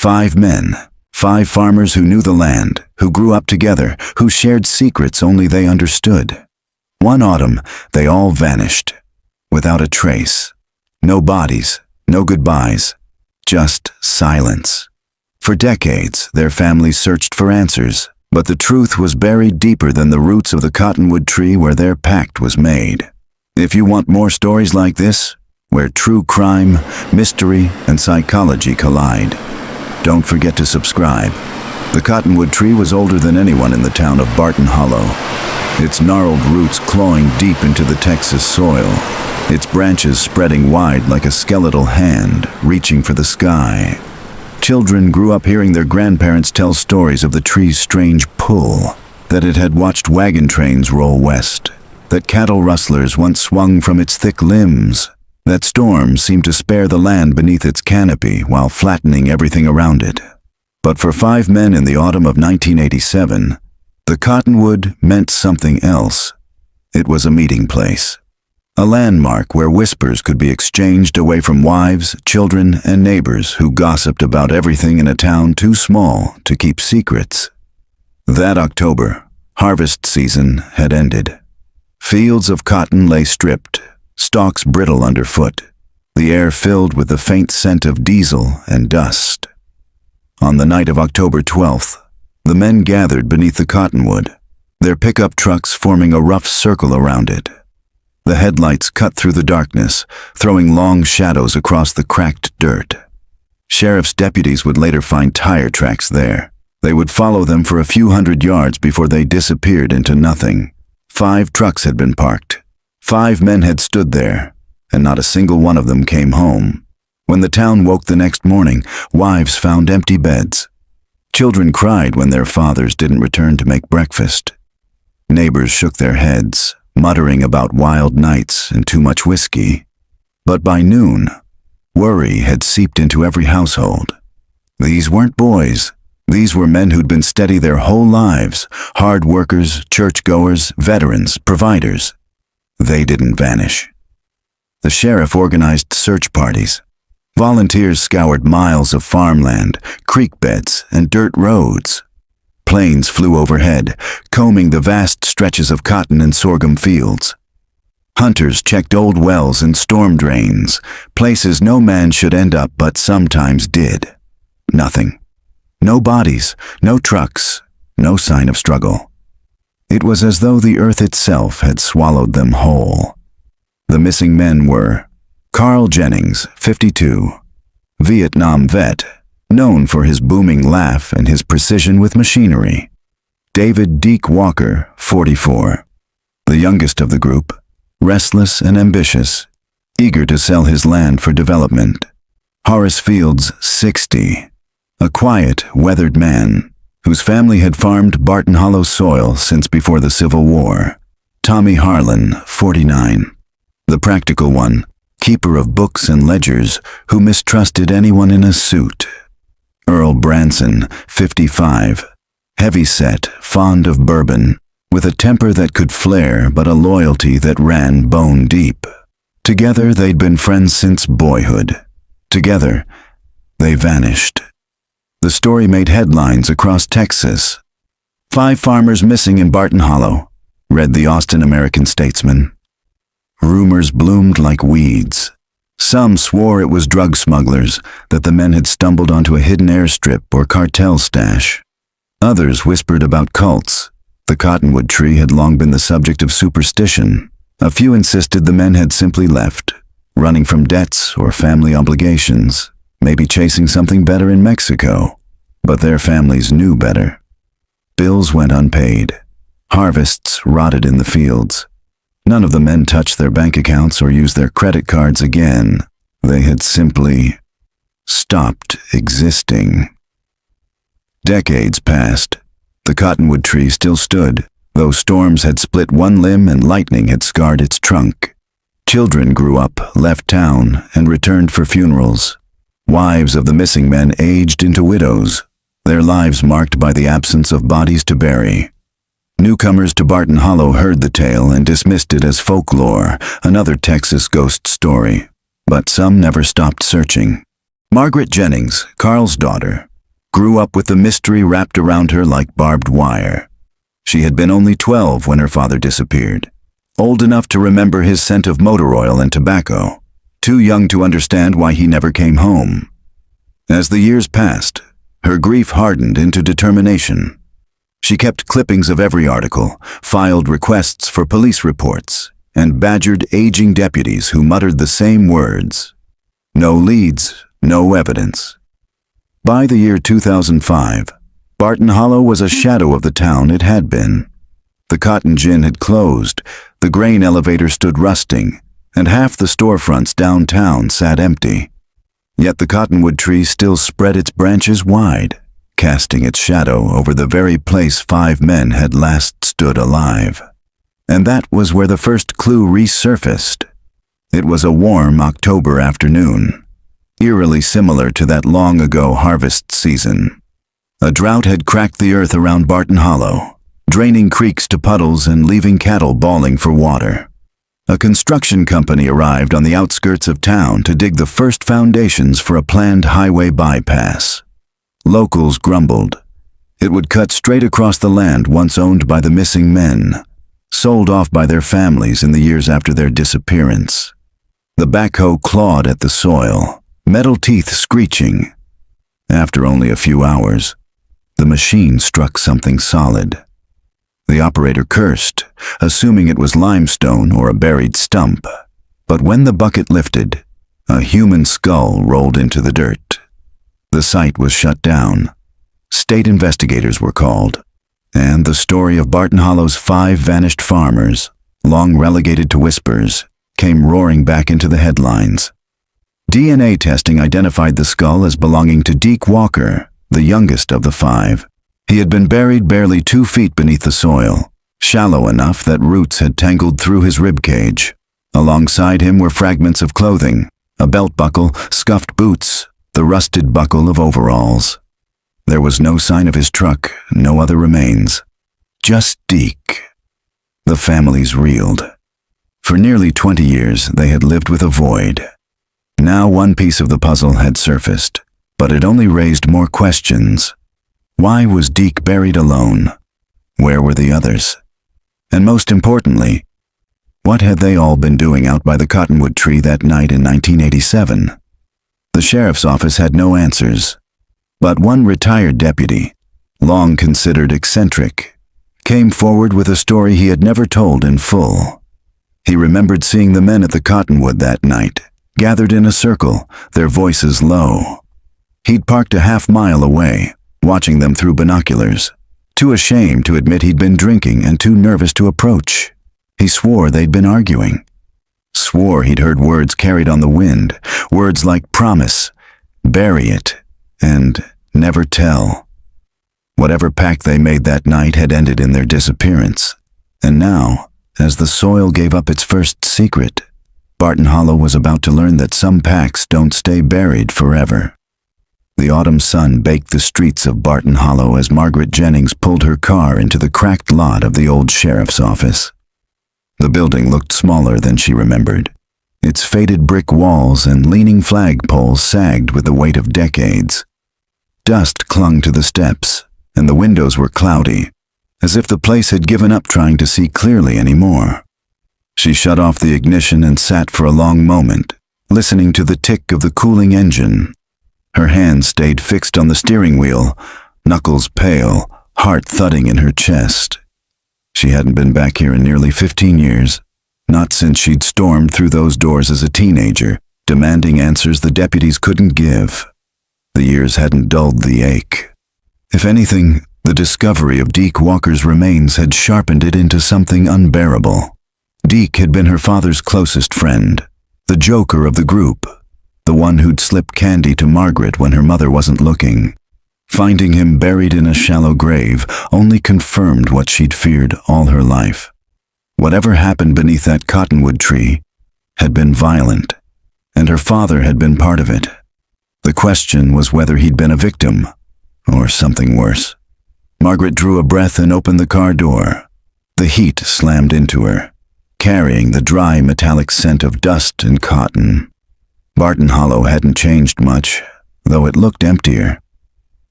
5 men, 5 farmers who knew the land, who grew up together, who shared secrets only they understood. One autumn, they all vanished, without a trace. No bodies, no goodbyes, just silence. For decades, their families searched for answers, but the truth was buried deeper than the roots of the cottonwood tree where their pact was made. If you want more stories like this, where true crime, mystery, and psychology collide, don't forget to subscribe. The cottonwood tree was older than anyone in the town of Barton Hollow, its gnarled roots clawing deep into the Texas soil, its branches spreading wide like a skeletal hand reaching for the sky. Children grew up hearing their grandparents tell stories of the tree's strange pull, that it had watched wagon trains roll west, that cattle rustlers once swung from its thick limbs, that storms seemed to spare the land beneath its canopy while flattening everything around it. But for 5 men in the autumn of 1987, the cottonwood meant something else. It was a meeting place, a landmark where whispers could be exchanged away from wives, children, and neighbors who gossiped about everything in a town too small to keep secrets. That October, harvest season had ended. Fields of cotton lay stripped, stalks brittle underfoot, the air filled with the faint scent of diesel and dust. On the night of October 12th, the men gathered beneath the cottonwood, their pickup trucks forming a rough circle around it. The headlights cut through the darkness, throwing long shadows across the cracked dirt. Sheriff's deputies would later find tire tracks there. They would follow them for a few hundred yards before they disappeared into nothing. 5 trucks had been parked. 5 men had stood there, and not a single one of them came home. When the town woke the next morning, wives found empty beds. Children cried when their fathers didn't return to make breakfast. Neighbors shook their heads, muttering about wild nights and too much whiskey. But by noon, worry had seeped into every household. These weren't boys. These were men who'd been steady their whole lives, hard workers, churchgoers, veterans, providers. They didn't vanish. The sheriff organized search parties. Volunteers scoured miles of farmland, creek beds, and dirt roads. Planes flew overhead, combing the vast stretches of cotton and sorghum fields. Hunters checked old wells and storm drains, places no man should end up but sometimes did. Nothing. No bodies, no trucks, no sign of struggle. It was as though the earth itself had swallowed them whole. The missing men were Carl Jennings, 52, Vietnam vet, known for his booming laugh and his precision with machinery. David Deke Walker, 44, the youngest of the group, restless and ambitious, eager to sell his land for development. Horace Fields, 60, a quiet, weathered man whose family had farmed Barton Hollow soil since before the Civil War. Tommy Harlan, 49, the practical one, keeper of books and ledgers who mistrusted anyone in a suit. Earl Branson, 55, heavy-set, fond of bourbon, with a temper that could flare but a loyalty that ran bone deep. Together they'd been friends since boyhood. Together, they vanished. The story made headlines across Texas. 5 farmers missing in Barton Hollow, read the Austin American-Statesman. Rumors bloomed like weeds. Some swore it was drug smugglers, that the men had stumbled onto a hidden airstrip or cartel stash. Others whispered about cults. The cottonwood tree had long been the subject of superstition. A few insisted the men had simply left, running from debts or family obligations, maybe chasing something better in Mexico. But their families knew better. Bills went unpaid. Harvests rotted in the fields. None of the men touched their bank accounts or used their credit cards again. They had simply stopped existing. Decades passed. The cottonwood tree still stood, though storms had split one limb and lightning had scarred its trunk. Children grew up, left town, and returned for funerals. Wives of the missing men aged into widows, their lives marked by the absence of bodies to bury. Newcomers to Barton Hollow heard the tale and dismissed it as folklore, another Texas ghost story. But some never stopped searching. Margaret Jennings, Carl's daughter, grew up with the mystery wrapped around her like barbed wire. She had been only 12 when her father disappeared, old enough to remember his scent of motor oil and tobacco, too young to understand why he never came home. As the years passed, her grief hardened into determination. She kept clippings of every article, filed requests for police reports, and badgered aging deputies who muttered the same words. No leads, no evidence. By the year 2005, Barton Hollow was a shadow of the town it had been. The cotton gin had closed, the grain elevator stood rusting, and half the storefronts downtown sat empty. Yet the cottonwood tree still spread its branches wide, casting its shadow over the very place 5 men had last stood alive. And that was where the first clue resurfaced. It was a warm October afternoon, eerily similar to that long-ago harvest season. A drought had cracked the earth around Barton Hollow, draining creeks to puddles and leaving cattle bawling for water. A construction company arrived on the outskirts of town to dig the first foundations for a planned highway bypass. Locals grumbled. It would cut straight across the land once owned by the missing men, sold off by their families in the years after their disappearance. The backhoe clawed at the soil, metal teeth screeching. After only a few hours, the machine struck something solid. The operator cursed, assuming it was limestone or a buried stump. But when the bucket lifted, a human skull rolled into the dirt. The site was shut down. State investigators were called, and the story of Barton Hollow's 5 vanished farmers, long relegated to whispers, came roaring back into the headlines. DNA testing identified the skull as belonging to Deke Walker, the youngest of the 5. He had been buried barely 2 feet beneath the soil, shallow enough that roots had tangled through his ribcage. Alongside him were fragments of clothing, a belt buckle, scuffed boots, the rusted buckle of overalls. There was no sign of his truck, no other remains. Just Deke. The families reeled. For nearly 20 years, they had lived with a void. Now one piece of the puzzle had surfaced, but it only raised more questions. Why was Deke buried alone? Where were the others? And most importantly, what had they all been doing out by the cottonwood tree that night in 1987? The sheriff's office had no answers, but one retired deputy, long considered eccentric, came forward with a story he had never told in full. He remembered seeing the men at the cottonwood that night, gathered in a circle, their voices low. He'd parked a half-mile away, watching them through binoculars, too ashamed to admit he'd been drinking and too nervous to approach. He swore they'd been arguing. Swore he'd heard words carried on the wind, words like promise, bury it, and never tell. Whatever pact they made that night had ended in their disappearance, and now, as the soil gave up its first secret, Barton Hollow was about to learn that some pacts don't stay buried forever. The autumn sun baked the streets of Barton Hollow as Margaret Jennings pulled her car into the cracked lot of the old sheriff's office. The building looked smaller than she remembered. Its faded brick walls and leaning flagpoles sagged with the weight of decades. Dust clung to the steps, and the windows were cloudy, as if the place had given up trying to see clearly anymore. She shut off the ignition and sat for a long moment, listening to the tick of the cooling engine. Her hands stayed fixed on the steering wheel, knuckles pale, heart thudding in her chest. She hadn't been back here in nearly 15 years, not since she'd stormed through those doors as a teenager, demanding answers the deputies couldn't give. The years hadn't dulled the ache. If anything, the discovery of Deke Walker's remains had sharpened it into something unbearable. Deke had been her father's closest friend, the joker of the group, the one who'd slip candy to Margaret when her mother wasn't looking. Finding him buried in a shallow grave only confirmed what she'd feared all her life. Whatever happened beneath that cottonwood tree had been violent, and her father had been part of it. The question was whether he'd been a victim, or something worse. Margaret drew a breath and opened the car door. The heat slammed into her, carrying the dry metallic scent of dust and cotton. Barton Hollow hadn't changed much, though it looked emptier.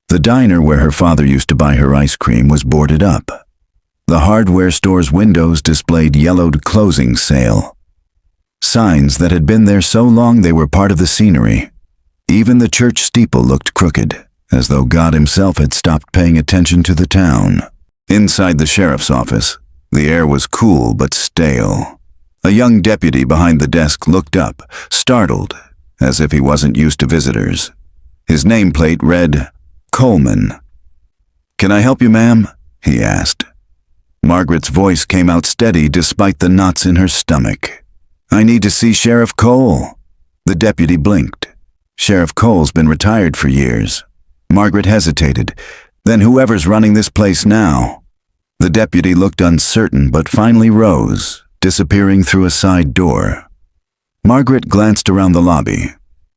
The diner where her father used to buy her ice cream was boarded up. The hardware store's windows displayed yellowed closing sale. Signs that had been there so long they were part of the scenery. Even the church steeple looked crooked, as though God himself had stopped paying attention to the town. Inside the sheriff's office, the air was cool but stale. A young deputy behind the desk looked up, startled, as if he wasn't used to visitors. His nameplate read, Coleman. "Can I help you, ma'am?" he asked. Margaret's voice came out steady despite the knots in her stomach. "I need to see Sheriff Cole." The deputy blinked. Sheriff Cole's been retired for years. Margaret hesitated. Then whoever's running this place now. The deputy looked uncertain but finally rose, disappearing through a side door. Margaret glanced around the lobby.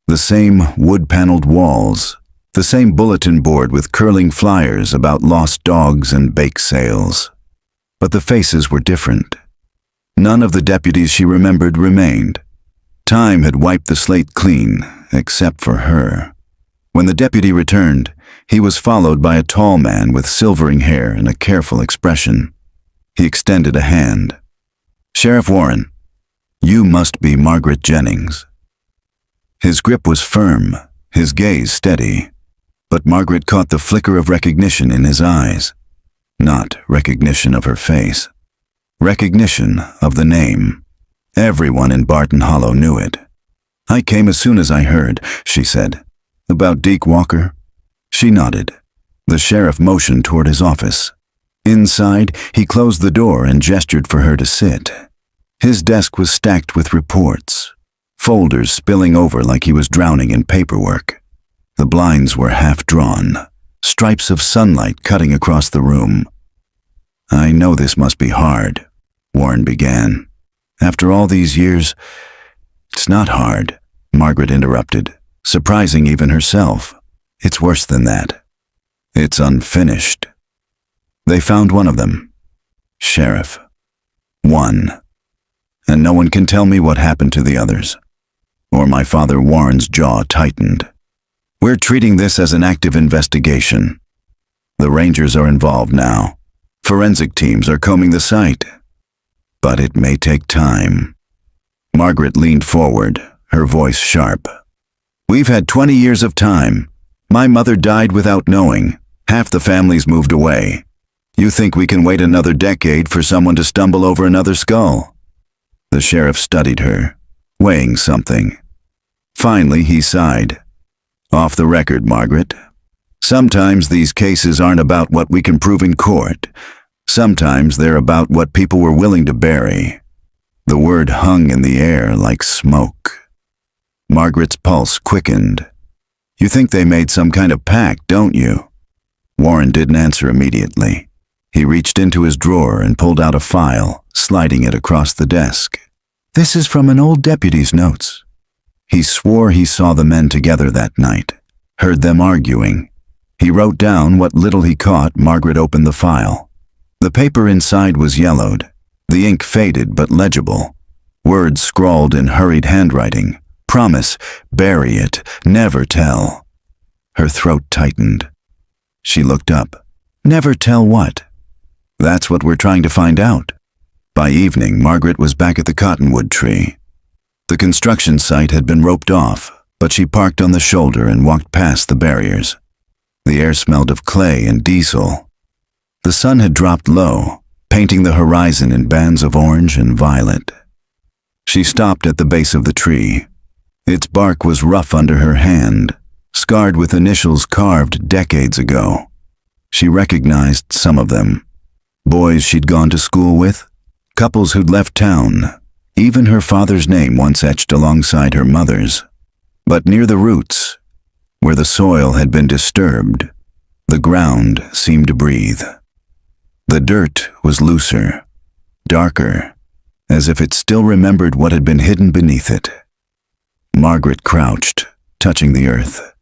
The same wood-paneled walls, the same bulletin board with curling flyers about lost dogs and bake sales. But the faces were different. None of the deputies she remembered remained. Time had wiped the slate clean, except for her. When the deputy returned, he was followed by a tall man with silvering hair and a careful expression. He extended a hand. "Sheriff Warren, you must be Margaret Jennings." His grip was firm, his gaze steady, but Margaret caught the flicker of recognition in his eyes. Not recognition of her face. Recognition of the name. Everyone in Barton Hollow knew it. "I came as soon as I heard," she said. "About Deke Walker?" She nodded. The sheriff motioned toward his office. Inside, he closed the door and gestured for her to sit. His desk was stacked with reports, folders spilling over like he was drowning in paperwork. The blinds were half drawn, stripes of sunlight cutting across the room. "I know this must be hard," Warren began. "After all these years—" "It's not hard," Margaret interrupted, surprising even herself. "It's worse than that. It's unfinished." They found one of them. Sheriff. One. And no one can tell me what happened to the others. Or my father Warren's jaw tightened. "We're treating this as an active investigation. The Rangers are involved now. Forensic teams are combing the site. But it may take time." Margaret leaned forward, her voice sharp. "We've had 20 years of time. My mother died without knowing. Half the family's moved away. You think we can wait another decade for someone to stumble over another skull?" The sheriff studied her, weighing something. Finally, he sighed. "Off the record, Margaret. Sometimes these cases aren't about what we can prove in court. Sometimes they're about what people were willing to bury." The word hung in the air like smoke. Margaret's pulse quickened. "You think they made some kind of pact, don't you?" Warren didn't answer immediately. He reached into his drawer and pulled out a file, sliding it across the desk. "This is from an old deputy's notes." He swore he saw the men together that night, heard them arguing. He wrote down what little he caught. Margaret opened the file. The paper inside was yellowed, the ink faded but legible. Words scrawled in hurried handwriting. Promise, bury it, never tell. Her throat tightened. She looked up. Never tell what? That's what we're trying to find out. By evening, Margaret was back at the Cottonwood tree. The construction site had been roped off, but she parked on the shoulder and walked past the barriers. The air smelled of clay and diesel. The sun had dropped low, painting the horizon in bands of orange and violet. She stopped at the base of the tree. Its bark was rough under her hand, scarred with initials carved decades ago. She recognized some of them. Boys she'd gone to school with, couples who'd left town, even her father's name once etched alongside her mother's. But near the roots, where the soil had been disturbed, the ground seemed to breathe. The dirt was looser, darker, as if it still remembered what had been hidden beneath it. Margaret crouched, touching the earth.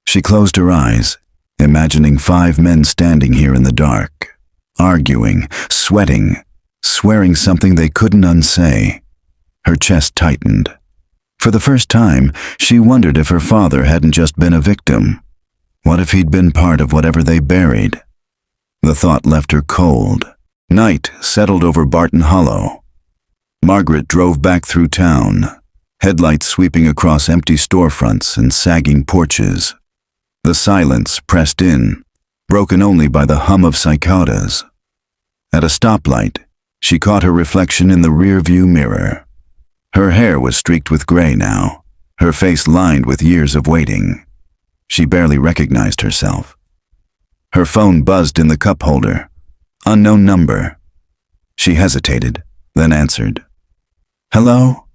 She closed her eyes, imagining 5 men standing here in the dark, arguing, sweating, swearing something they couldn't unsay. Her chest tightened. For the first time, she wondered if her father hadn't just been a victim. What if he'd been part of whatever they buried? The thought left her cold. Night settled over Barton Hollow. Margaret drove back through town, headlights sweeping across empty storefronts and sagging porches. The silence pressed in, broken only by the hum of cicadas. At a stoplight, she caught her reflection in the rear-view mirror. Her hair was streaked with gray now, her face lined with years of waiting. She barely recognized herself. Her phone buzzed in the cup holder. Unknown number. She hesitated, then answered. "Hello?"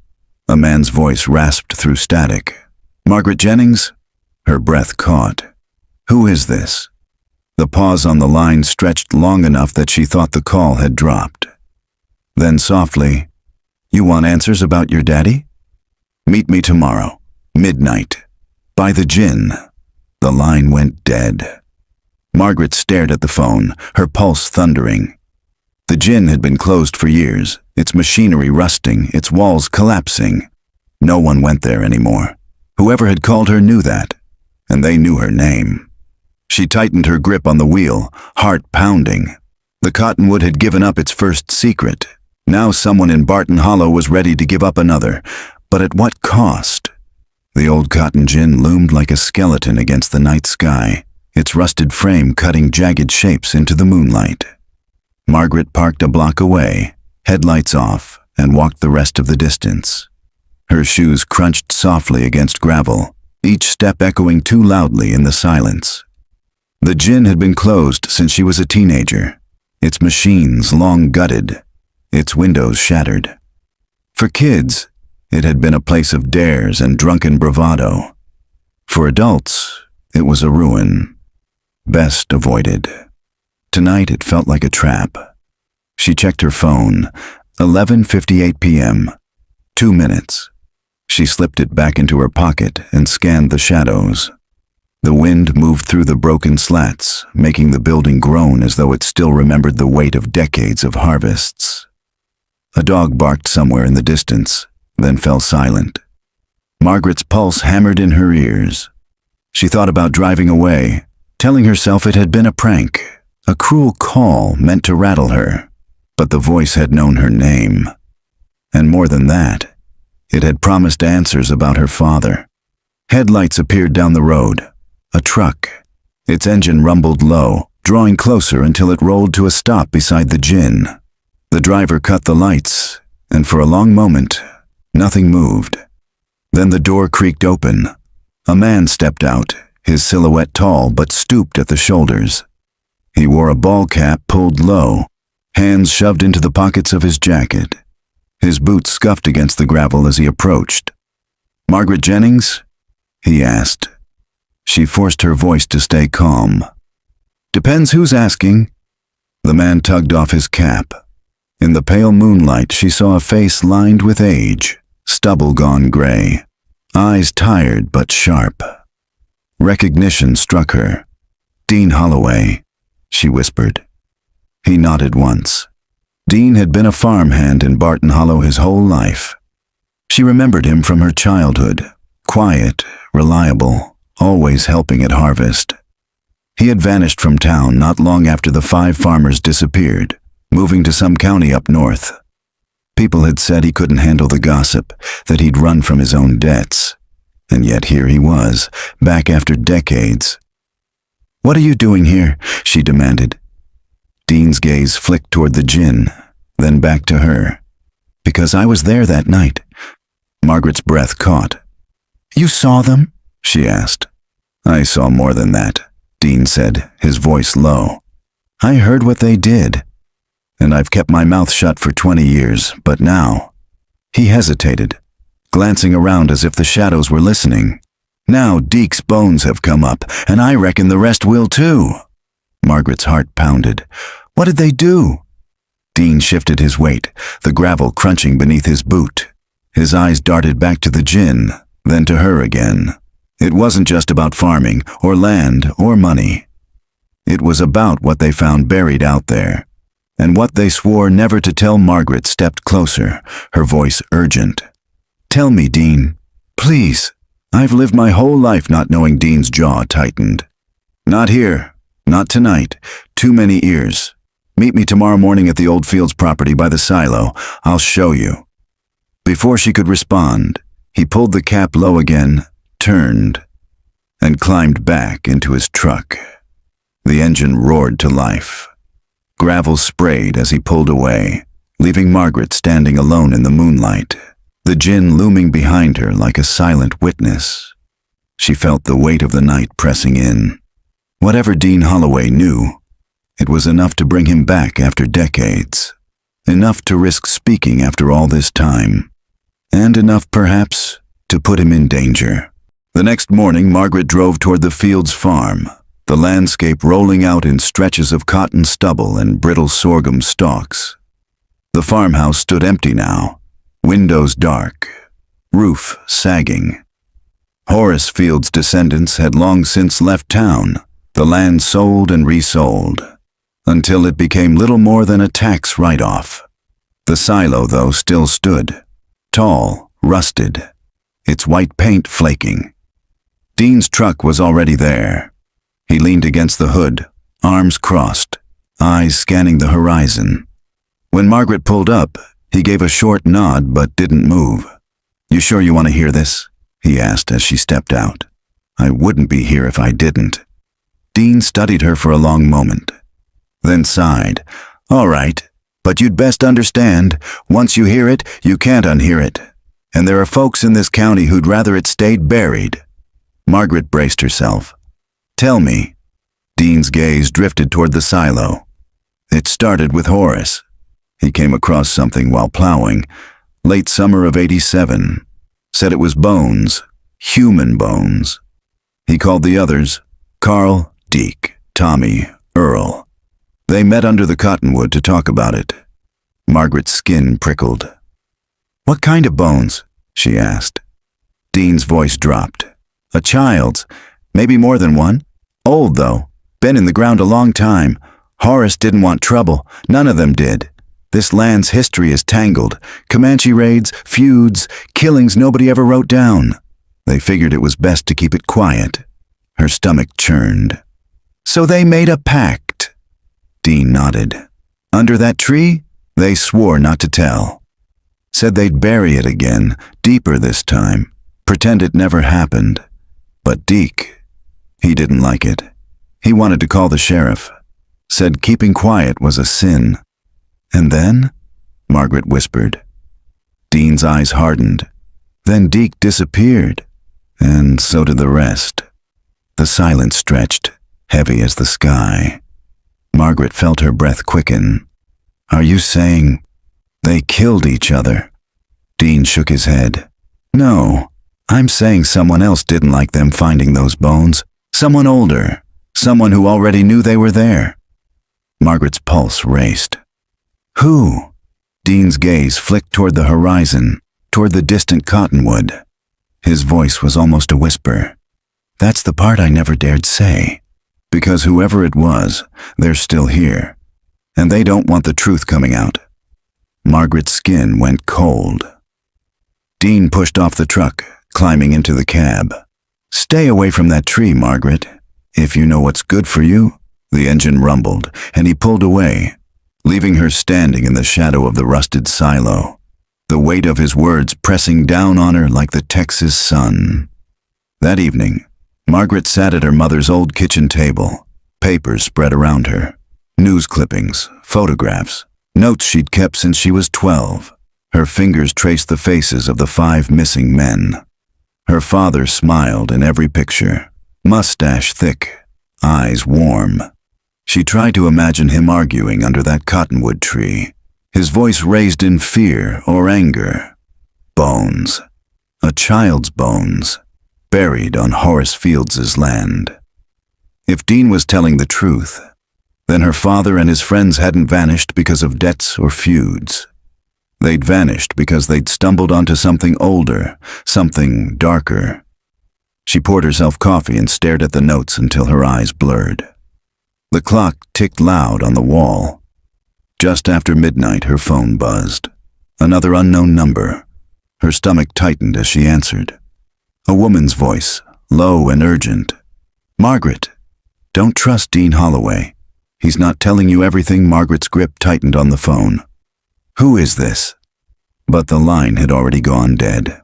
A man's voice rasped through static. "Margaret Jennings?" Her breath caught. "Who is this?" The pause on the line stretched long enough that she thought the call had dropped. Then softly, "You want answers about your daddy? Meet me tomorrow, midnight, by the gin." The line went dead. Margaret stared at the phone, her pulse thundering. The gin had been closed for years, its machinery rusting, its walls collapsing. No one went there anymore. Whoever had called her knew that, and they knew her name. She tightened her grip on the wheel, heart pounding. The Cottonwood had given up its first secret. Now someone in Barton Hollow was ready to give up another, but at what cost? The old cotton gin loomed like a skeleton against the night sky, its rusted frame cutting jagged shapes into the moonlight. Margaret parked a block away, headlights off, and walked the rest of the distance. Her shoes crunched softly against gravel, each step echoing too loudly in the silence. The gin had been closed since she was a teenager, its machines long gutted, its windows shattered. For kids, it had been a place of dares and drunken bravado. For adults, it was a ruin, best avoided. Tonight it felt like a trap. She checked her phone. 11:58 p.m. 2 minutes. She slipped it back into her pocket and scanned the shadows. The wind moved through the broken slats, making the building groan as though it still remembered the weight of decades of harvests. A dog barked somewhere in the distance, then fell silent. Margaret's pulse hammered in her ears. She thought about driving away, telling herself it had been a prank, a cruel call meant to rattle her. But the voice had known her name. And more than that, it had promised answers about her father. Headlights appeared down the road. A truck. Its engine rumbled low, drawing closer until it rolled to a stop beside the gin. The driver cut the lights, and for a long moment, nothing moved. Then the door creaked open. A man stepped out, his silhouette tall but stooped at the shoulders. He wore a ball cap pulled low, hands shoved into the pockets of his jacket. His boots scuffed against the gravel as he approached. "Margaret Jennings?" he asked. She forced her voice to stay calm. "Depends who's asking." The man tugged off his cap. In the pale moonlight, she saw a face lined with age, stubble gone gray, eyes tired but sharp. Recognition struck her. "Dean Holloway," she whispered. He nodded once. Dean had been a farmhand in Barton Hollow his whole life. She remembered him from her childhood, quiet, reliable, always helping at harvest. He had vanished from town not long after the 5 farmers disappeared, moving to some county up north. People had said he couldn't handle the gossip, that he'd run from his own debts. And yet here he was, back after decades. "What are you doing here?" she demanded. Dean's gaze flicked toward the gin, then back to her. "Because I was there that night." Margaret's breath caught. "You saw them?" she asked. "I saw more than that," Dean said, his voice low. "I heard what they did. And I've kept my mouth shut for 20 years, but now..." He hesitated, glancing around as if the shadows were listening. "Now Deke's bones have come up, and I reckon the rest will too." Margaret's heart pounded. "What did they do?" Dean shifted his weight, the gravel crunching beneath his boot. His eyes darted back to the gin, then to her again. It wasn't just about farming, or land, or money. It was about what they found buried out there, and what they swore never to tell. Margaret stepped closer, her voice urgent. "Tell me, Dean. Please. I've lived my whole life not knowing." Dean's jaw tightened. Not here. Not tonight. Too many ears. Meet me tomorrow morning at the Old Fields property by the silo. I'll show you." Before she could respond, he pulled the cap low again, turned, and climbed back into his truck. The engine roared to life. Gravel sprayed as he pulled away, leaving Margaret standing alone in the moonlight, the gin looming behind her like a silent witness. She felt the weight of the night pressing in. Whatever Dean Holloway knew, it was enough to bring him back after decades, enough to risk speaking after all this time, and enough, perhaps, to put him in danger. The next morning, Margaret drove toward the Fields farm, the landscape rolling out in stretches of cotton stubble and brittle sorghum stalks. The farmhouse stood empty now, windows dark, roof sagging. Horace Fields' descendants had long since left town, the land sold and resold, until it became little more than a tax write-off. The silo, though, still stood, tall, rusted, its white paint flaking. Dean's truck was already there. He leaned against the hood, arms crossed, eyes scanning the horizon. When Margaret pulled up, he gave a short nod but didn't move. "You sure you want to hear this?" he asked as she stepped out. "I wouldn't be here if I didn't." Dean studied her for a long moment, then sighed. "All right, but you'd best understand, once you hear it, you can't unhear it. And there are folks in this county who'd rather it stayed buried." Margaret braced herself. "Tell me." Dean's gaze drifted toward the silo. "It started with Horace. He came across something while plowing, late summer of '87. Said it was bones, human bones. He called the others, Carl, Deke, Tommy, Earl. They met under the Cottonwood to talk about it." Margaret's skin prickled. "What kind of bones?" she asked. Dean's voice dropped. "A child's, maybe more than one. Old, though, been in the ground a long time. Horace didn't want trouble, none of them did. This land's history is tangled. Comanche raids, feuds, killings nobody ever wrote down. They figured it was best to keep it quiet." Her stomach churned. "So they made a pact?" Dean nodded. "Under that tree, they swore not to tell. Said they'd bury it again, deeper this time, pretend it never happened. But Deke, he didn't like it. He wanted to call the sheriff. Said keeping quiet was a sin." "And then?" Margaret whispered. Dean's eyes hardened. "Then Deke disappeared, and so did the rest." The silence stretched, heavy as the sky. Margaret felt her breath quicken. "Are you saying they killed each other?" Dean shook his head. "No, I'm saying someone else didn't like them finding those bones. Someone older, someone who already knew they were there." Margaret's pulse raced. "Who?" Dean's gaze flicked toward the horizon, toward the distant Cottonwood. His voice was almost a whisper. "That's the part I never dared say. Because whoever it was, they're still here. And they don't want the truth coming out." Margaret's skin went cold. Dean pushed off the truck, climbing into the cab. "Stay away from that tree, Margaret. If you know what's good for you." The engine rumbled, and he pulled away, leaving her standing in the shadow of the rusted silo, the weight of his words pressing down on her like the Texas sun. That evening, Margaret sat at her mother's old kitchen table, papers spread around her, news clippings, photographs, notes she'd kept since she was 12. Her fingers traced the faces of the 5 missing men. Her father smiled in every picture, mustache thick, eyes warm. She tried to imagine him arguing under that cottonwood tree, his voice raised in fear or anger. Bones. A child's bones, buried on Horace Fields' land. If Dean was telling the truth, then her father and his friends hadn't vanished because of debts or feuds. They'd vanished because they'd stumbled onto something older, something darker. She poured herself coffee and stared at the notes until her eyes blurred. The clock ticked loud on the wall. Just after midnight, her phone buzzed. Another unknown number. Her stomach tightened as she answered. A woman's voice, low and urgent. "Margaret." Don't trust Dean Holloway. He's not telling you everything." Margaret's grip tightened on the phone. "Who is this?" But the line had already gone dead.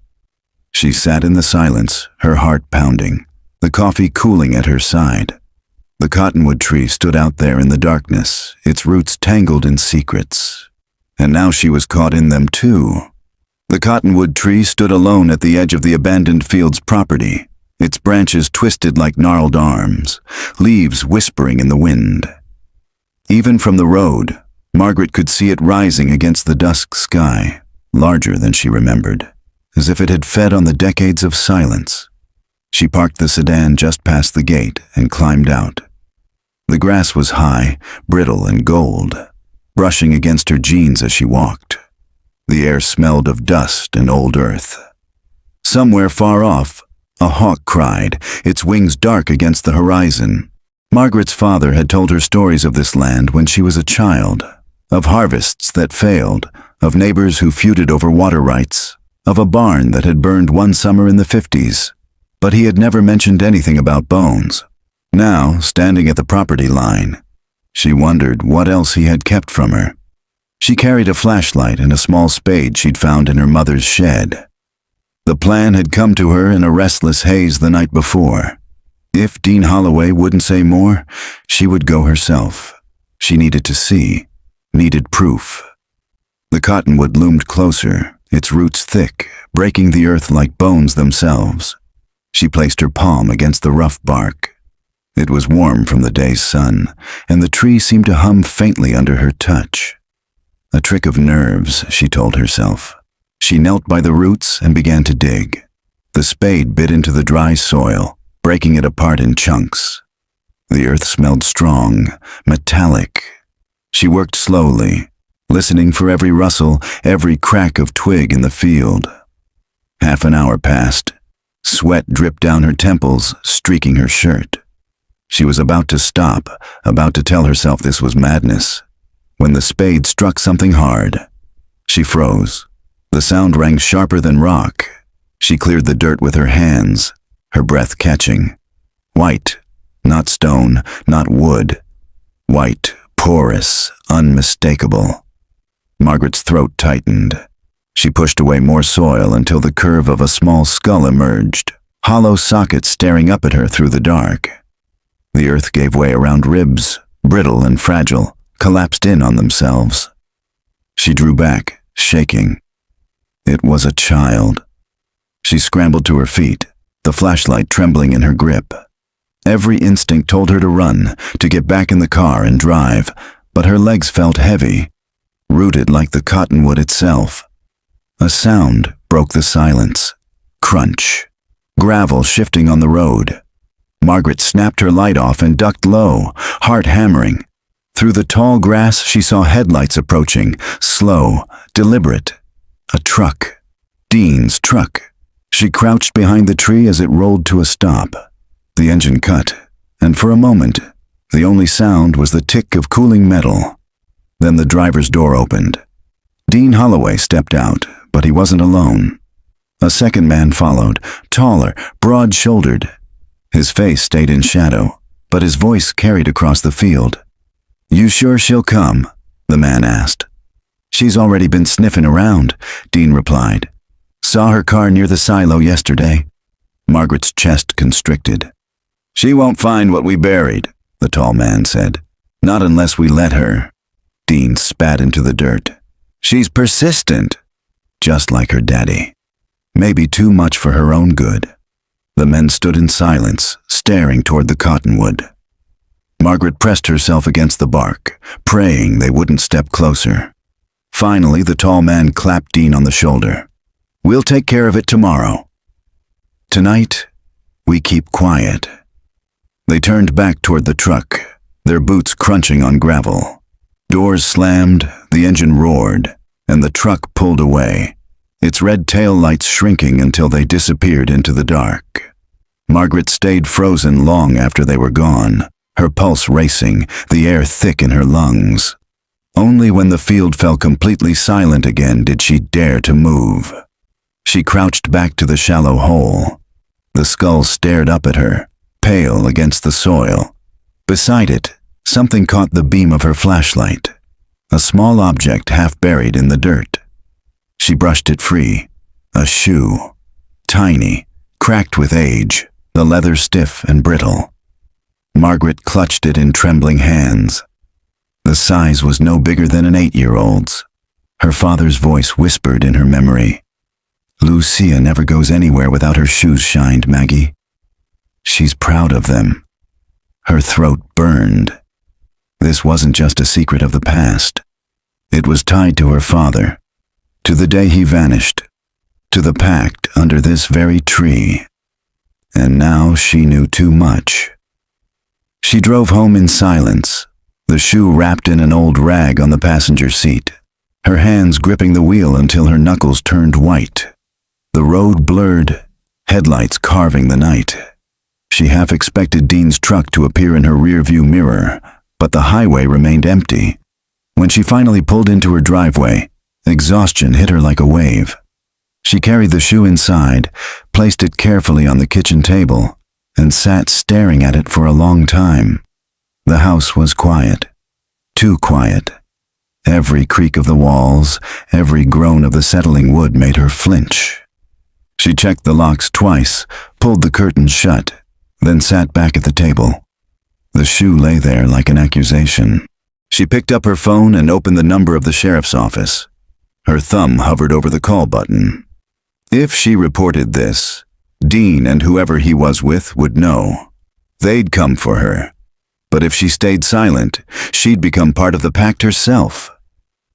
She sat in the silence, her heart pounding, the coffee cooling at her side. The cottonwood tree stood out there in the darkness, its roots tangled in secrets. And now she was caught in them too. The cottonwood tree stood alone at the edge of the abandoned field's property, its branches twisted like gnarled arms, leaves whispering in the wind. Even from the road, Margaret could see it rising against the dusk sky, larger than she remembered, as if it had fed on the decades of silence. She parked the sedan just past the gate and climbed out. The grass was high, brittle and gold, brushing against her jeans as she walked. The air smelled of dust and old earth. Somewhere far off, a hawk cried, its wings dark against the horizon. Margaret's father had told her stories of this land when she was a child, of harvests that failed, of neighbors who feuded over water rights, of a barn that had burned one summer in the 50s. But he had never mentioned anything about bones. Now, standing at the property line, she wondered what else he had kept from her. She carried a flashlight and a small spade she'd found in her mother's shed. The plan had come to her in a restless haze the night before. If Dean Holloway wouldn't say more, she would go herself. She needed to see, needed proof. The cottonwood loomed closer, its roots thick, breaking the earth like bones themselves. She placed her palm against the rough bark. It was warm from the day's sun, and the tree seemed to hum faintly under her touch. A trick of nerves, she told herself. She knelt by the roots and began to dig. The spade bit into the dry soil, breaking it apart in chunks. The earth smelled strong, metallic. She worked slowly, listening for every rustle, every crack of twig in the field. Half an hour passed. Sweat dripped down her temples, streaking her shirt. She was about to stop, about to tell herself this was madness, when the spade struck something hard. She froze. The sound rang sharper than rock. She cleared the dirt with her hands, her breath catching. White, not stone, not wood. White, porous, unmistakable. Margaret's throat tightened. She pushed away more soil until the curve of a small skull emerged, hollow sockets staring up at her through the dark. The earth gave way around ribs, brittle and fragile, collapsed in on themselves. She drew back, shaking. It was a child. She scrambled to her feet, the flashlight trembling in her grip. Every instinct told her to run, to get back in the car and drive, but her legs felt heavy, rooted like the cottonwood itself. A sound broke the silence. Crunch. Gravel shifting on the road. Margaret snapped her light off and ducked low, heart hammering. Through the tall grass she saw headlights approaching, slow, deliberate. A truck. Dean's truck. She crouched behind the tree as it rolled to a stop. The engine cut, and for a moment, the only sound was the tick of cooling metal. Then the driver's door opened. Dean Holloway stepped out, but he wasn't alone. A second man followed, taller, broad-shouldered. His face stayed in shadow, but his voice carried across the field. "You sure she'll come?" the man asked. "She's already been sniffing around," Dean replied. "Saw her car near the silo yesterday." Margaret's chest constricted. "She won't find what we buried," the tall man said. "Not unless we let her." Dean spat into the dirt. "She's persistent." Just like her daddy. Maybe too much for her own good. The men stood in silence, staring toward the cottonwood. Margaret pressed herself against the bark, praying they wouldn't step closer. Finally, the tall man clapped Dean on the shoulder. "We'll take care of it tomorrow. Tonight, we keep quiet." They turned back toward the truck, their boots crunching on gravel. Doors slammed, the engine roared, and the truck pulled away, its red tail lights shrinking until they disappeared into the dark. Margaret stayed frozen long after they were gone, her pulse racing, the air thick in her lungs. Only when the field fell completely silent again did she dare to move. She crouched back to the shallow hole. The skull stared up at her, pale against the soil, Beside it, something caught the beam of her flashlight. A small object half buried in the dirt. She brushed it free. A shoe. Tiny, cracked with age, the leather stiff and brittle. Margaret clutched it in trembling hands. The size was no bigger than an 8-year-old's. Her father's voice whispered in her memory. "Lucia never goes anywhere without her shoes shined, Maggie. She's proud of them." Her throat burned. This wasn't just a secret of the past. It was tied to her father, to the day he vanished, to the pact under this very tree. And now she knew too much. She drove home in silence, the shoe wrapped in an old rag on the passenger seat, her hands gripping the wheel until her knuckles turned white. The road blurred, headlights carving the night. She half expected Dean's truck to appear in her rearview mirror, but the highway remained empty. When she finally pulled into her driveway, exhaustion hit her like a wave. She carried the shoe inside, placed it carefully on the kitchen table, and sat staring at it for a long time. The house was quiet. Too quiet. Every creak of the walls, every groan of the settling wood made her flinch. She checked the locks twice, pulled the curtains shut, then sat back at the table. The shoe lay there like an accusation. She picked up her phone and opened the number of the sheriff's office. Her thumb hovered over the call button. If she reported this, Dean and whoever he was with would know. They'd come for her. But if she stayed silent, she'd become part of the pact herself.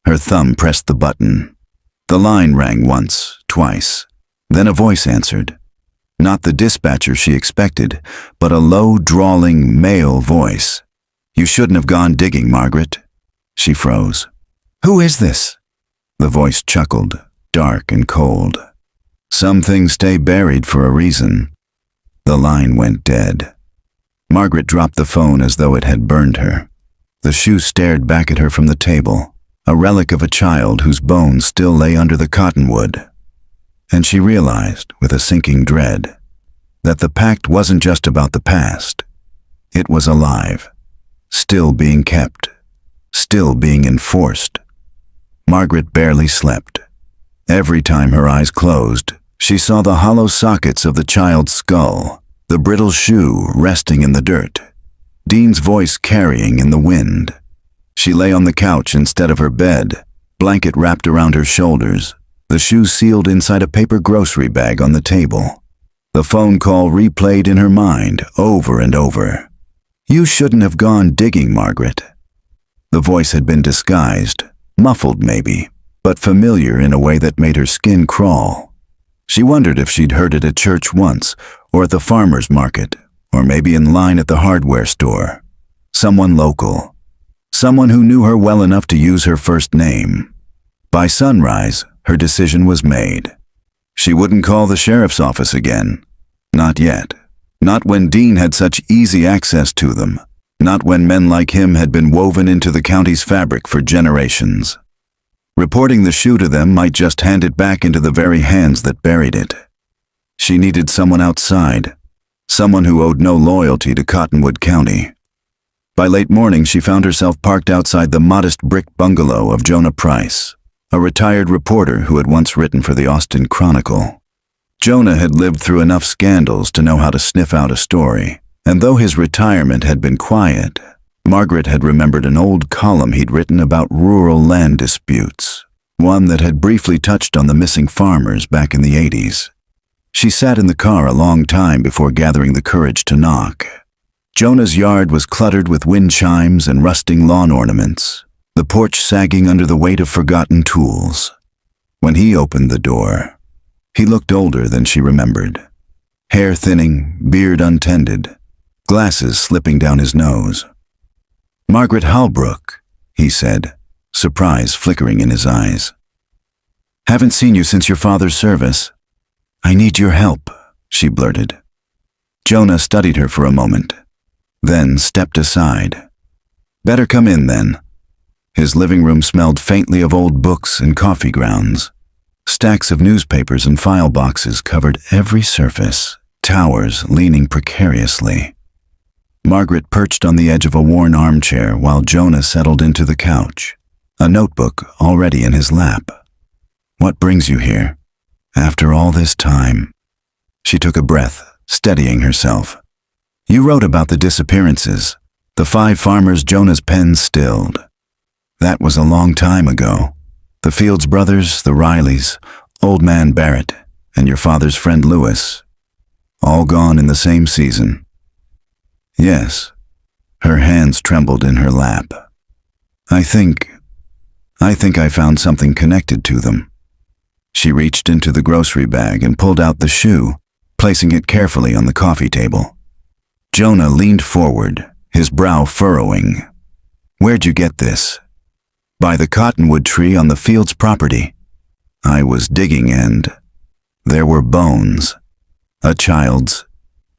Her thumb pressed the button. The line rang once, twice. Then a voice answered. Not the dispatcher she expected, but a low, drawling, male voice. "You shouldn't have gone digging, Margaret." She froze. "Who is this?" The voice chuckled, dark and cold. "Some things stay buried for a reason." The line went dead. Margaret dropped the phone as though it had burned her. The shoe stared back at her from the table, a relic of a child whose bones still lay under the cottonwood. And she realized, with a sinking dread, that the pact wasn't just about the past. It was alive, still being kept, still being enforced. Margaret barely slept. Every time her eyes closed, she saw the hollow sockets of the child's skull, the brittle shoe resting in the dirt, Dean's voice carrying in the wind. She lay on the couch instead of her bed, blanket wrapped around her shoulders, the shoe sealed inside a paper grocery bag on the table. The phone call replayed in her mind over and over. "You shouldn't have gone digging, Margaret." The voice had been disguised, muffled maybe, but familiar in a way that made her skin crawl. She wondered if she'd heard it at church once, or at the farmer's market, or maybe in line at the hardware store. Someone local. Someone who knew her well enough to use her first name. By sunrise, her decision was made. She wouldn't call the sheriff's office again. Not yet. Not when Dean had such easy access to them. Not when men like him had been woven into the county's fabric for generations. Reporting the shoe to them might just hand it back into the very hands that buried it. She needed someone outside, someone who owed no loyalty to Cottonwood County. By late morning, she found herself parked outside the modest brick bungalow of Jonah Price, a retired reporter who had once written for the Austin Chronicle. Jonah had lived through enough scandals to know how to sniff out a story, and though his retirement had been quiet, Margaret had remembered an old column he'd written about rural land disputes, one that had briefly touched on the missing farmers back in the 80s. She sat in the car a long time before gathering the courage to knock. Jonah's yard was cluttered with wind chimes and rusting lawn ornaments, the porch sagging under the weight of forgotten tools. When he opened the door, he looked older than she remembered. Hair thinning, beard untended, glasses slipping down his nose. "Margaret Halbrook," he said, surprise flickering in his eyes. "Haven't seen you since your father's service. I need your help," she blurted. Jonah studied her for a moment, then stepped aside. "Better come in, then." His living room smelled faintly of old books and coffee grounds. Stacks of newspapers and file boxes covered every surface, towers leaning precariously. Margaret perched on the edge of a worn armchair while Jonah settled into the couch, a notebook already in his lap. "What brings you here? After all this time?" She took a breath, steadying herself. "You wrote about the disappearances, the 5 farmers Jonah's pen stilled. That was a long time ago. The Fields brothers, the Rileys, old man Barrett, and your father's friend Lewis. All gone in the same season." "Yes." Her hands trembled in her lap. I think I found something connected to them." She reached into the grocery bag and pulled out the shoe, placing it carefully on the coffee table. Jonah leaned forward, his brow furrowing. "Where'd you get this?" "By the Cottonwood tree on the Fields property. I was digging and there were bones. A child's."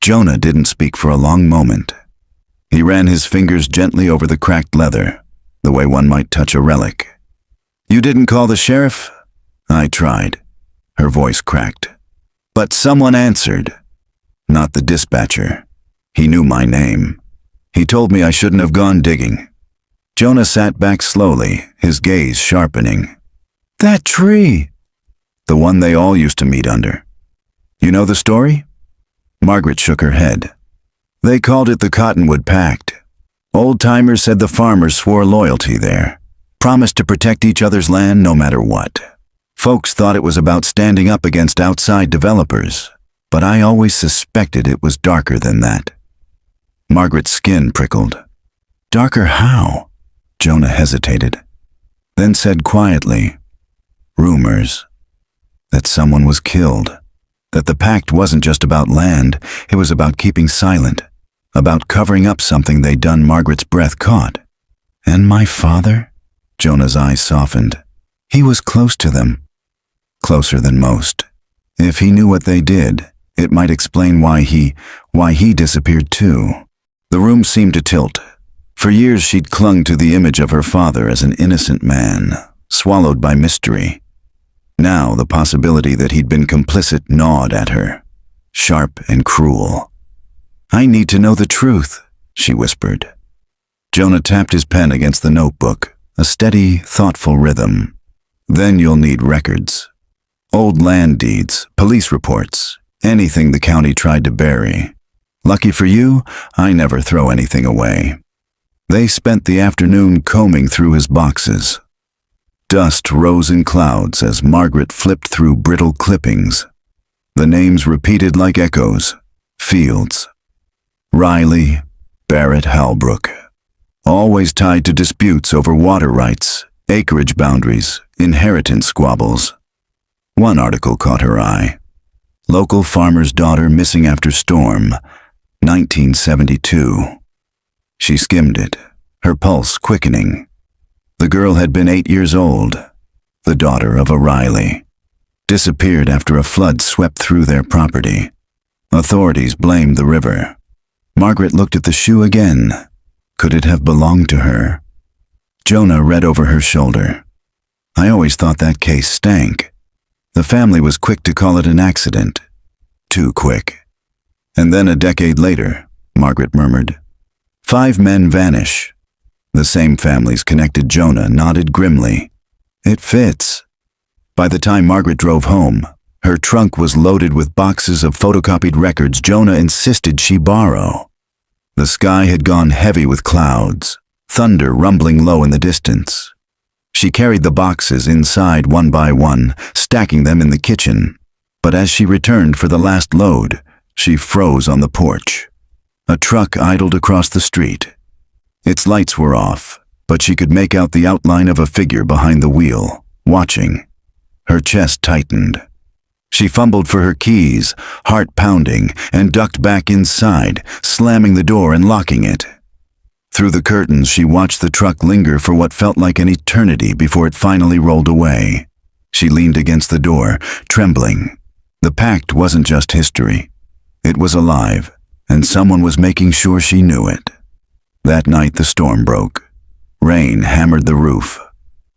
Jonah didn't speak for a long moment. He ran his fingers gently over the cracked leather, the way one might touch a relic. "You didn't call the sheriff?" "I tried." Her voice cracked. "But someone answered." "Not the dispatcher. He knew my name. He told me I shouldn't have gone digging." Jonah sat back slowly, his gaze sharpening. "That tree!" "The one they all used to meet under. You know the story?" Margaret shook her head. "They called it the Cottonwood Pact. Old-timers said the farmers swore loyalty there, promised to protect each other's land no matter what. Folks thought it was about standing up against outside developers, but I always suspected it was darker than that." Margaret's skin prickled. "Darker how?" Jonah hesitated, then said quietly, "Rumors. That someone was killed. That the pact wasn't just about land, it was about keeping silent, about covering up something they'd done." Margaret's breath caught. "And my father?" Jonah's eyes softened. "He was close to them." "Closer than most. If he knew what they did, it might explain why he disappeared too." The room seemed to tilt. For years she'd clung to the image of her father as an innocent man, swallowed by mystery. Now the possibility that he'd been complicit gnawed at her, sharp and cruel. "I need to know the truth," she whispered. Jonah tapped his pen against the notebook, a steady, thoughtful rhythm. "Then you'll need records. Old land deeds, police reports, anything the county tried to bury. Lucky for you, I never throw anything away." They spent the afternoon combing through his boxes. Dust rose in clouds as Margaret flipped through brittle clippings. The names repeated like echoes. Fields. Riley, Barrett, Halbrook. Always tied to disputes over water rights, acreage boundaries, inheritance squabbles. One article caught her eye. Local farmer's daughter missing after storm, 1972. She skimmed it, her pulse quickening. The girl had been 8 years old, the daughter of a Riley. Disappeared after a flood swept through their property. Authorities blamed the river. Margaret looked at the shoe again. Could it have belonged to her? Jonah read over her shoulder. "I always thought that case stank. The family was quick to call it an accident. Too quick." "And then a decade later," Margaret murmured, 5 men vanish." The same families connected. Jonah nodded grimly. "It fits." By the time Margaret drove home, her trunk was loaded with boxes of photocopied records Jonah insisted she borrow. The sky had gone heavy with clouds, thunder rumbling low in the distance. She carried the boxes inside one by one, stacking them in the kitchen. But as she returned for the last load, she froze on the porch. A truck idled across the street. Its lights were off, but she could make out the outline of a figure behind the wheel, watching. Her chest tightened. She fumbled for her keys, heart pounding, and ducked back inside, slamming the door and locking it. Through the curtains, she watched the truck linger for what felt like an eternity before it finally rolled away. She leaned against the door, trembling. The pact wasn't just history. It was alive, and someone was making sure she knew it. That night the storm broke. Rain hammered the roof.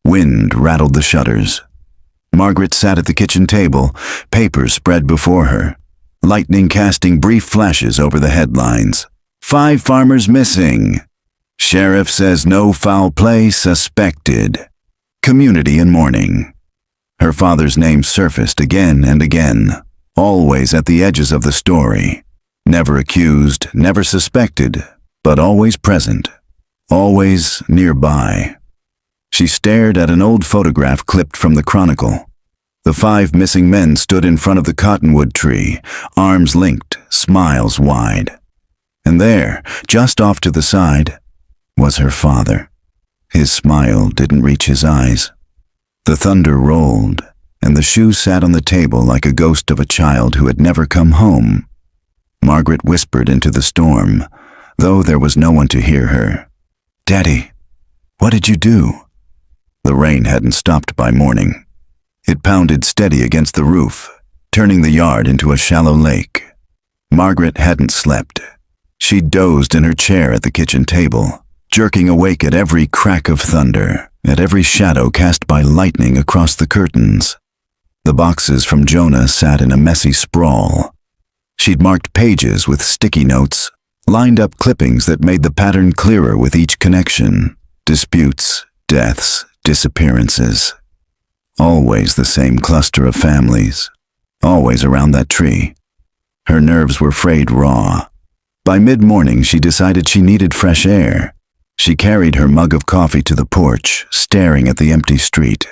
Wind rattled the shutters. Margaret sat at the kitchen table, papers spread before her, lightning casting brief flashes over the headlines. 5 farmers missing. Sheriff says no foul play suspected. Community in mourning. Her father's name surfaced again and again, always at the edges of the story. Never accused, never suspected, but always present, always nearby. She stared at an old photograph clipped from the Chronicle. The 5 missing men stood in front of the Cottonwood tree, arms linked, smiles wide. And there, just off to the side, was her father. His smile didn't reach his eyes. The thunder rolled, and the shoe sat on the table like a ghost of a child who had never come home. Margaret whispered into the storm, though there was no one to hear her. "Daddy, what did you do?" The rain hadn't stopped by morning. It pounded steady against the roof, turning the yard into a shallow lake. Margaret hadn't slept. She dozed in her chair at the kitchen table, jerking awake at every crack of thunder, at every shadow cast by lightning across the curtains. The boxes from Jonah sat in a messy sprawl. She'd marked pages with sticky notes, lined up clippings that made the pattern clearer with each connection. Disputes, deaths, disappearances. Always the same cluster of families, always around that tree. Her nerves were frayed raw. By mid-morning, she decided she needed fresh air. She carried her mug of coffee to the porch, staring at the empty street.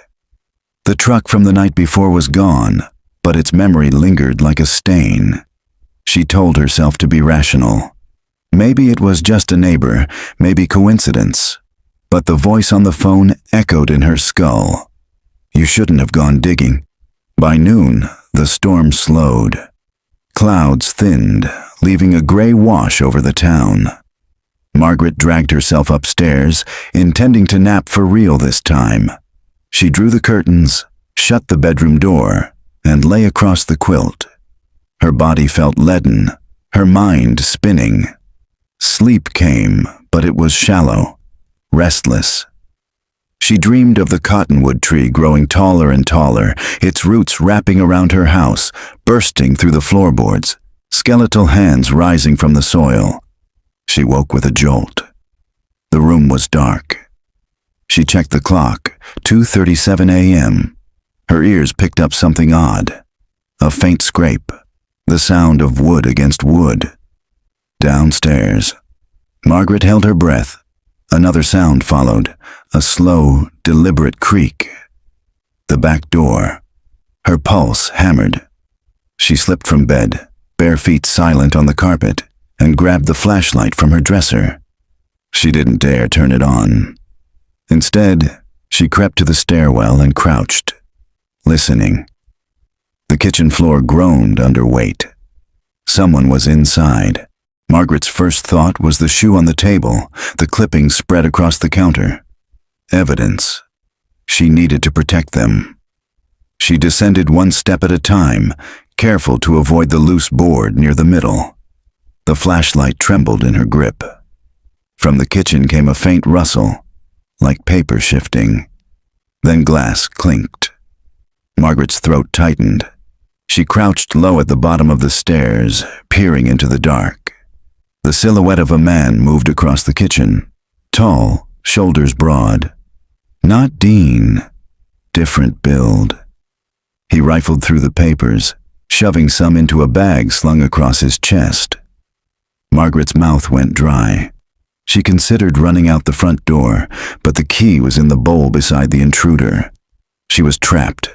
The truck from the night before was gone, but its memory lingered like a stain. She told herself to be rational. Maybe it was just a neighbor, maybe coincidence. But the voice on the phone echoed in her skull. You shouldn't have gone digging. By noon, the storm slowed. Clouds thinned, leaving a gray wash over the town. Margaret dragged herself upstairs, intending to nap for real this time. She drew the curtains, shut the bedroom door, and lay across the quilt. Her body felt leaden, her mind spinning. Sleep came, but it was shallow, restless. She dreamed of the cottonwood tree growing taller and taller, its roots wrapping around her house, bursting through the floorboards, skeletal hands rising from the soil. She woke with a jolt. The room was dark. She checked the clock, 2:37 a.m. Her ears picked up something odd. A faint scrape, the sound of wood against wood. Downstairs. Margaret held her breath. Another sound followed, a slow, deliberate creak. The back door. Her pulse hammered. She slipped from bed, bare feet silent on the carpet, and grabbed the flashlight from her dresser. She didn't dare turn it on. Instead, she crept to the stairwell and crouched, listening. The kitchen floor groaned under weight. Someone was inside. Margaret's first thought was the shoe on the table, the clippings spread across the counter. Evidence. She needed to protect them. She descended one step at a time, careful to avoid the loose board near the middle. The flashlight trembled in her grip. From the kitchen came a faint rustle, like paper shifting. Then glass clinked. Margaret's throat tightened. She crouched low at the bottom of the stairs, peering into the dark. The silhouette of a man moved across the kitchen, tall, shoulders broad. Not Dean. Different build. He rifled through the papers, shoving some into a bag slung across his chest. Margaret's mouth went dry. She considered running out the front door, but the key was in the bowl beside the intruder. She was trapped.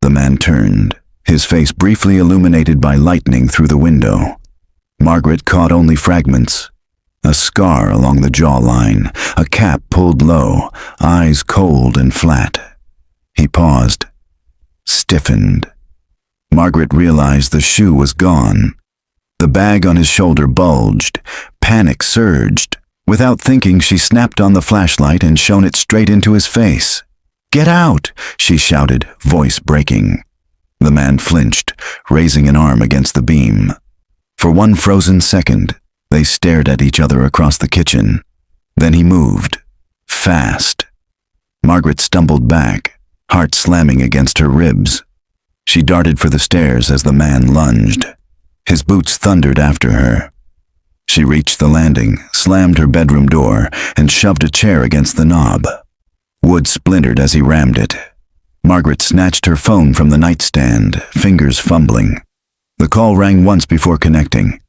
The man turned, his face briefly illuminated by lightning through the window. Margaret caught only fragments. A scar along the jawline, a cap pulled low, eyes cold and flat. He paused, stiffened. Margaret realized the shoe was gone. The bag on his shoulder bulged. Panic surged. Without thinking, she snapped on the flashlight and shone it straight into his face. "Get out!" she shouted, voice breaking. The man flinched, raising an arm against the beam. For one frozen second, they stared at each other across the kitchen. Then he moved. Fast. Margaret stumbled back, heart slamming against her ribs. She darted for the stairs as the man lunged. His boots thundered after her. She reached the landing, slammed her bedroom door, and shoved a chair against the knob. Wood splintered as he rammed it. Margaret snatched her phone from the nightstand, fingers fumbling. The call rang once before connecting.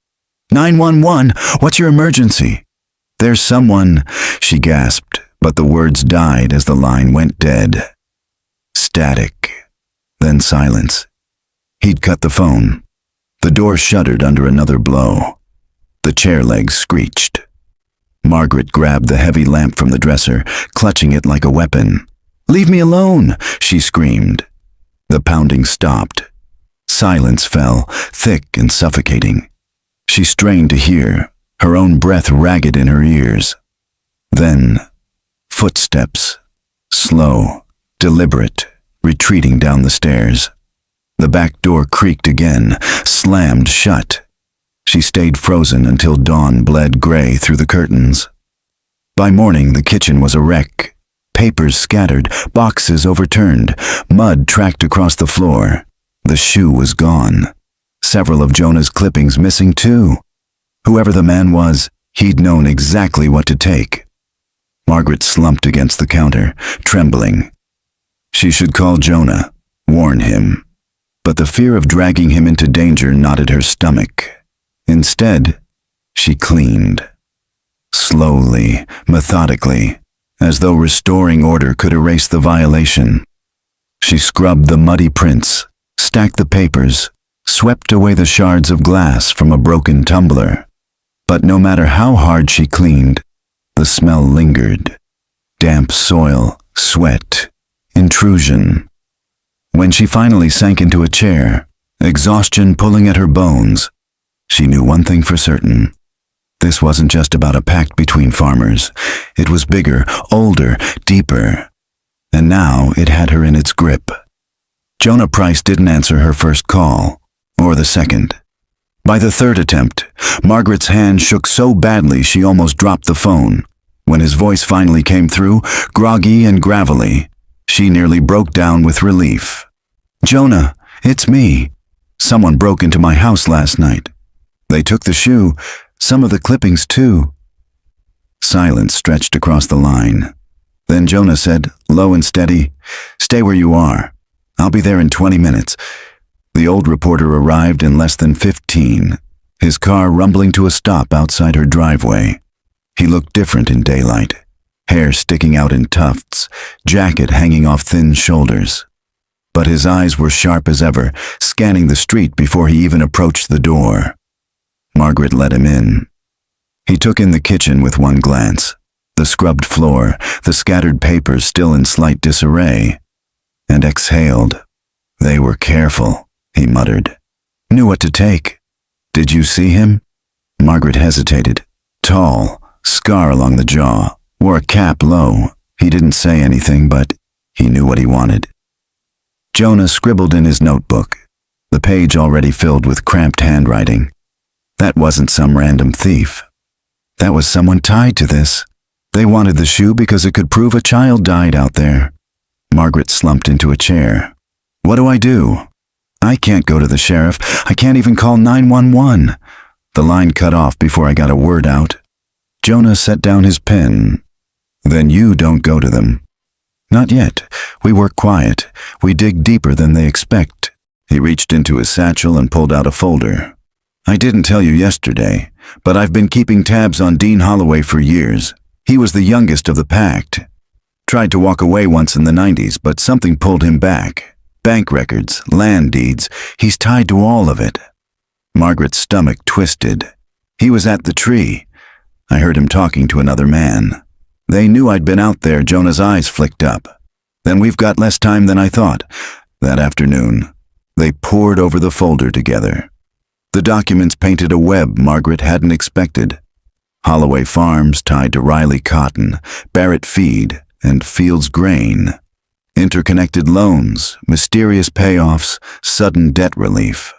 911, what's your emergency? There's someone, she gasped, but the words died as the line went dead. Static. Then silence. He'd cut the phone. The door shuddered under another blow. The chair legs screeched. Margaret grabbed the heavy lamp from the dresser, clutching it like a weapon. "Leave me alone!" she screamed. The pounding stopped. Silence fell, thick and suffocating. She strained to hear, her own breath ragged in her ears. Then, footsteps, slow, deliberate, retreating down the stairs. The back door creaked again, slammed shut. She stayed frozen until dawn bled gray through the curtains. By morning, the kitchen was a wreck. Papers scattered, boxes overturned, mud tracked across the floor. The shoe was gone. Several of Jonah's clippings missing too. Whoever the man was, he'd known exactly what to take. Margaret slumped against the counter, trembling. She should call Jonah, warn him. But the fear of dragging him into danger knotted her stomach. Instead, she cleaned. Slowly, methodically, as though restoring order could erase the violation. She scrubbed the muddy prints, stacked the papers, swept away the shards of glass from a broken tumbler. But no matter how hard she cleaned, the smell lingered. Damp soil, sweat, intrusion. When she finally sank into a chair, exhaustion pulling at her bones, she knew one thing for certain. This wasn't just about a pact between farmers. It was bigger, older, deeper. And now it had her in its grip. Jonah Price didn't answer her first call, or the second. By the third attempt, Margaret's hand shook so badly she almost dropped the phone. When his voice finally came through, groggy and gravelly, she nearly broke down with relief. "Jonah, it's me. Someone broke into my house last night. They took the shoe, some of the clippings too." Silence stretched across the line. Then Jonah said, low and steady, "Stay where you are. I'll be there in 20 minutes. The old reporter arrived in less than 15, his car rumbling to a stop outside her driveway. He looked different in daylight, hair sticking out in tufts, jacket hanging off thin shoulders. But his eyes were sharp as ever, scanning the street before he even approached the door. Margaret let him in. He took in the kitchen with one glance, the scrubbed floor, the scattered papers still in slight disarray, and exhaled. "They were careful," he muttered. "Knew what to take. Did you see him?" Margaret hesitated. Tall, scar along the jaw, wore a cap low. He didn't say anything, but he knew what he wanted. Jonah scribbled in his notebook, the page already filled with cramped handwriting. That wasn't some random thief. That was someone tied to this. They wanted the shoe because it could prove a child died out there. Margaret slumped into a chair. "What do I do? I can't go to the sheriff. I can't even call 911. The line cut off before I got a word out. Jonah set down his pen. "Then you don't go to them." "Not yet. We work quiet. We dig deeper than they expect." He reached into his satchel and pulled out a folder. "I didn't tell you yesterday, but I've been keeping tabs on Dean Holloway for years. He was the youngest of the pact. Tried to walk away once in the 90s, but something pulled him back. Bank records, land deeds, he's tied to all of it." Margaret's stomach twisted. "He was at the tree. I heard him talking to another man. They knew I'd been out there." Jonah's eyes flicked up. "Then we've got less time than I thought." That afternoon, they pored over the folder together. The documents painted a web Margaret hadn't expected. Holloway Farms tied to Riley Cotton, Barrett Feed, and Fields Grain. Interconnected loans, mysterious payoffs, sudden debt relief.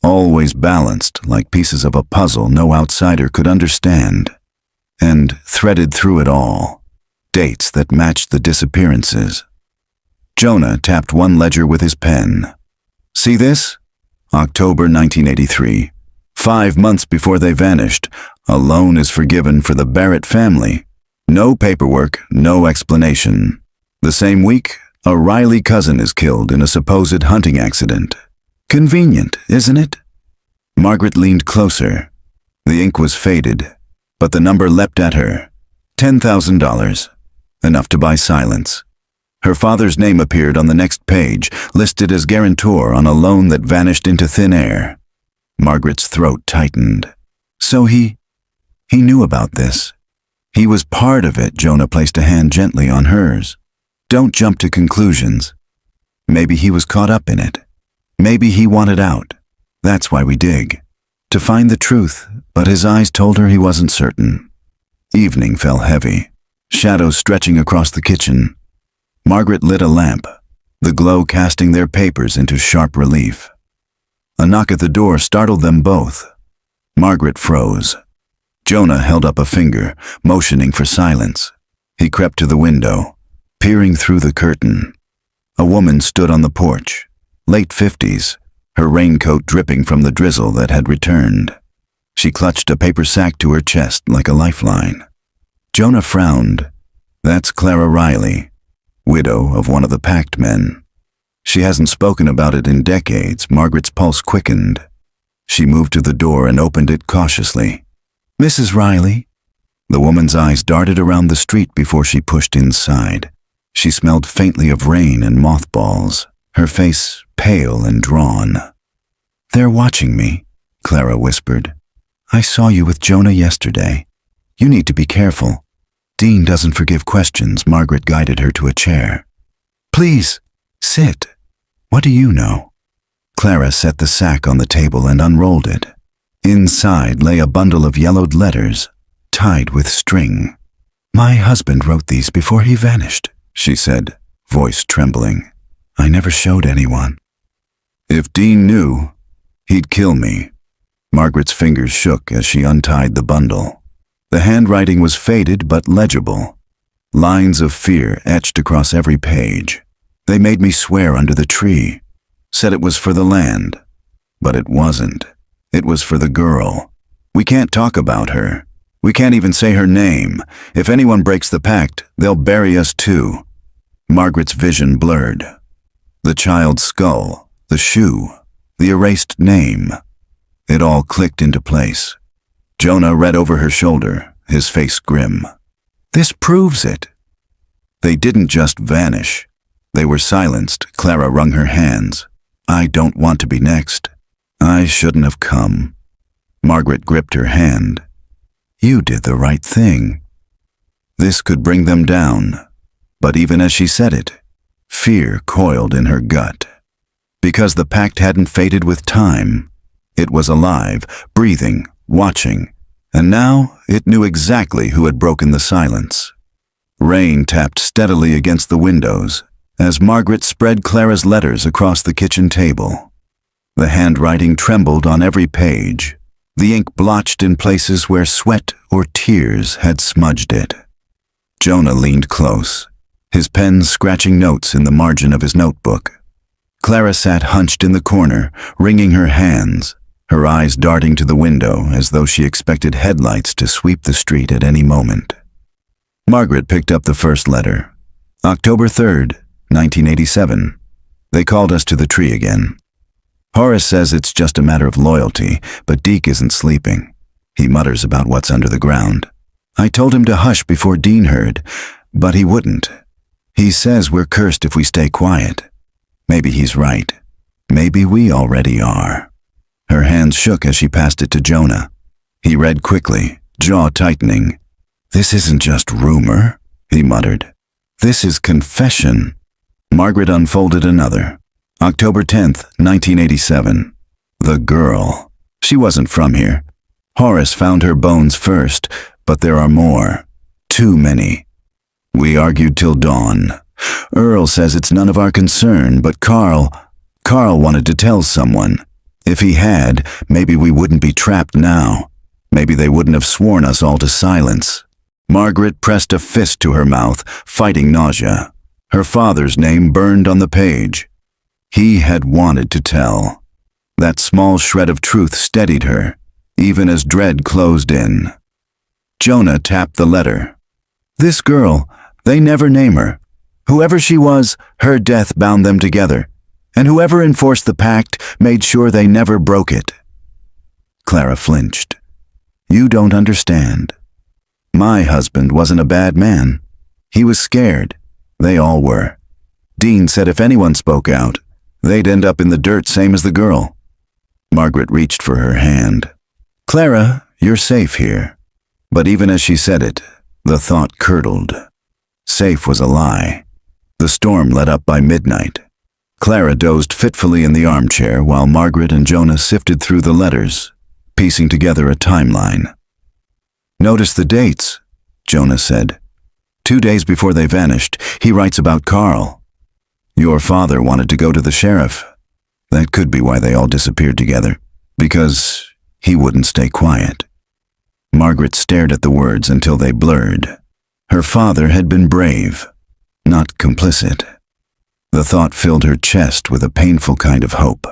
Always balanced like pieces of a puzzle no outsider could understand. And threaded through it all, dates that matched the disappearances. Jonah tapped one ledger with his pen. "See this? October 1983. 5 months before they vanished, a loan is forgiven for the Barrett family. No paperwork, no explanation. The same week, a Riley cousin is killed in a supposed hunting accident. Convenient, isn't it? Margaret leaned closer. The ink was faded, but the number leapt at her. $10,000. Enough to buy silence. Her father's name appeared on the next page, listed as guarantor on a loan that vanished into thin air. Margaret's throat tightened. So he knew about this. He was part of it. Jonah placed a hand gently on hers. Don't jump to conclusions. Maybe he was caught up in it. Maybe he wanted out. That's why we dig. To find the truth, but his eyes told her he wasn't certain. Evening fell heavy, shadows stretching across the kitchen. Margaret lit a lamp, the glow casting their papers into sharp relief. A knock at the door startled them both. Margaret froze. Jonah held up a finger, motioning for silence. He crept to the window, peering through the curtain. A woman stood on the porch, late 50s, her raincoat dripping from the drizzle that had returned. She clutched a paper sack to her chest like a lifeline. Jonah frowned. That's Clara Riley, widow of one of the packed men. She hasn't spoken about it in decades. Margaret's pulse quickened. She moved to the door and opened it cautiously. Mrs. Riley? The woman's eyes darted around the street before she pushed inside. She smelled faintly of rain and mothballs, her face pale and drawn. They're watching me, Clara whispered. I saw you with Jonah yesterday. You need to be careful. Dean doesn't forgive questions. Margaret guided her to a chair. Please, sit. What do you know? Clara set the sack on the table and unrolled it. Inside lay a bundle of yellowed letters, tied with string. My husband wrote these before he vanished, she said, voice trembling. I never showed anyone. If Dean knew, he'd kill me. Margaret's fingers shook as she untied the bundle. The handwriting was faded but legible. Lines of fear etched across every page. They made me swear under the tree. Said it was for the land. But it wasn't. It was for the girl. We can't talk about her. We can't even say her name. If anyone breaks the pact, they'll bury us too. Margaret's vision blurred. The child's skull, the shoe, the erased name. It all clicked into place. Jonah read over her shoulder, his face grim. This proves it. They didn't just vanish. They were silenced. Clara wrung her hands. I don't want to be next. I shouldn't have come. Margaret gripped her hand. You did the right thing. This could bring them down. But even as she said it, fear coiled in her gut. Because the pact hadn't faded with time. It was alive, breathing, watching, and now it knew exactly who had broken the silence. Rain tapped steadily against the windows as Margaret spread Clara's letters across the kitchen table. The handwriting trembled on every page, the ink blotched in places where sweat or tears had smudged it. Jonah leaned close, his pen scratching notes in the margin of his notebook. Clara sat hunched in the corner, wringing her hands, her eyes darting to the window as though she expected headlights to sweep the street at any moment. Margaret picked up the first letter. October 3rd, 1987. They called us to the tree again. Horace says it's just a matter of loyalty, but Deke isn't sleeping. He mutters about what's under the ground. I told him to hush before Dean heard, but he wouldn't. He says we're cursed if we stay quiet. Maybe he's right. Maybe we already are. Her hands shook as she passed it to Jonah. He read quickly, jaw tightening. This isn't just rumor, he muttered. This is confession. Margaret unfolded another. October 10th, 1987. The girl. She wasn't from here. Horace found her bones first, but there are more. Too many. We argued till dawn. Earl says it's none of our concern, but Carl wanted to tell someone. If he had, maybe we wouldn't be trapped now. Maybe they wouldn't have sworn us all to silence. Margaret pressed a fist to her mouth, fighting nausea. Her father's name burned on the page. He had wanted to tell. That small shred of truth steadied her. even as dread closed in. Jonah tapped the letter. This girl, they never name her. Whoever she was, her death bound them together, and whoever enforced the pact made sure they never broke it. Clara flinched. You don't understand. My husband wasn't a bad man. He was scared. They all were. Dean said if anyone spoke out, they'd end up in the dirt same as the girl. Margaret reached for her hand. Clara, you're safe here. But even as she said it, the thought curdled. Safe was a lie. The storm let up by midnight. Clara dozed fitfully in the armchair while Margaret and Jonah sifted through the letters, piecing together a timeline. Notice the dates, Jonah said. 2 days before they vanished, he writes about Carl. Your father wanted to go to the sheriff. That could be why they all disappeared together, because he wouldn't stay quiet. Margaret stared at the words until they blurred. Her father had been brave, not complicit. The thought filled her chest with a painful kind of hope.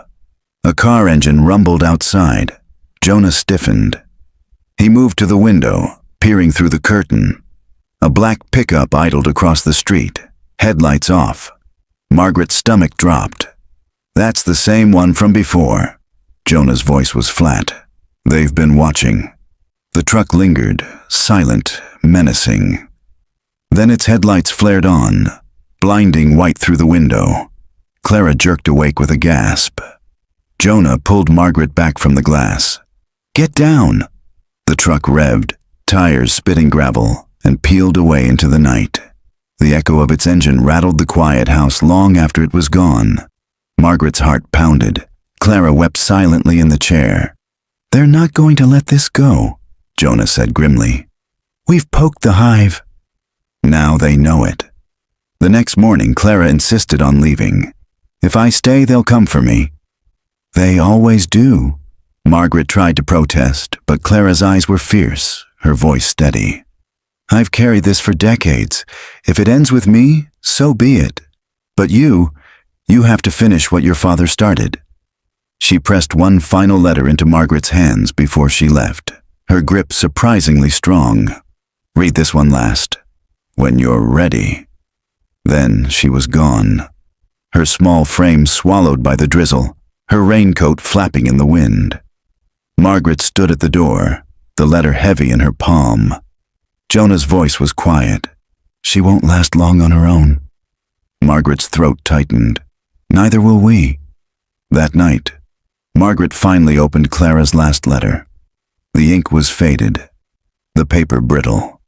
A car engine rumbled outside. Jonah stiffened. He moved to the window, peering through the curtain. A black pickup idled across the street, headlights off. Margaret's stomach dropped. That's the same one from before. Jonah's voice was flat. They've been watching. The truck lingered, silent, menacing. Then its headlights flared on, blinding white through the window. Clara jerked awake with a gasp. Jonah pulled Margaret back from the glass. Get down! The truck revved, tires spitting gravel, and peeled away into the night. The echo of its engine rattled the quiet house long after it was gone. Margaret's heart pounded. Clara wept silently in the chair. They're not going to let this go, Jonah said grimly. We've poked the hive. Now they know it. The next morning, Clara insisted on leaving. If I stay, they'll come for me. They always do. Margaret tried to protest, but Clara's eyes were fierce, her voice steady. I've carried this for decades. If it ends with me, so be it. But you have to finish what your father started. She pressed one final letter into Margaret's hands before she left, her grip surprisingly strong. Read this one last. When you're ready. Then she was gone. Her small frame swallowed by the drizzle, her raincoat flapping in the wind. Margaret stood at the door, the letter heavy in her palm. Jonah's voice was quiet. She won't last long on her own. Margaret's throat tightened. Neither will we. That night, Margaret finally opened Clara's last letter. The ink was faded, the paper brittle.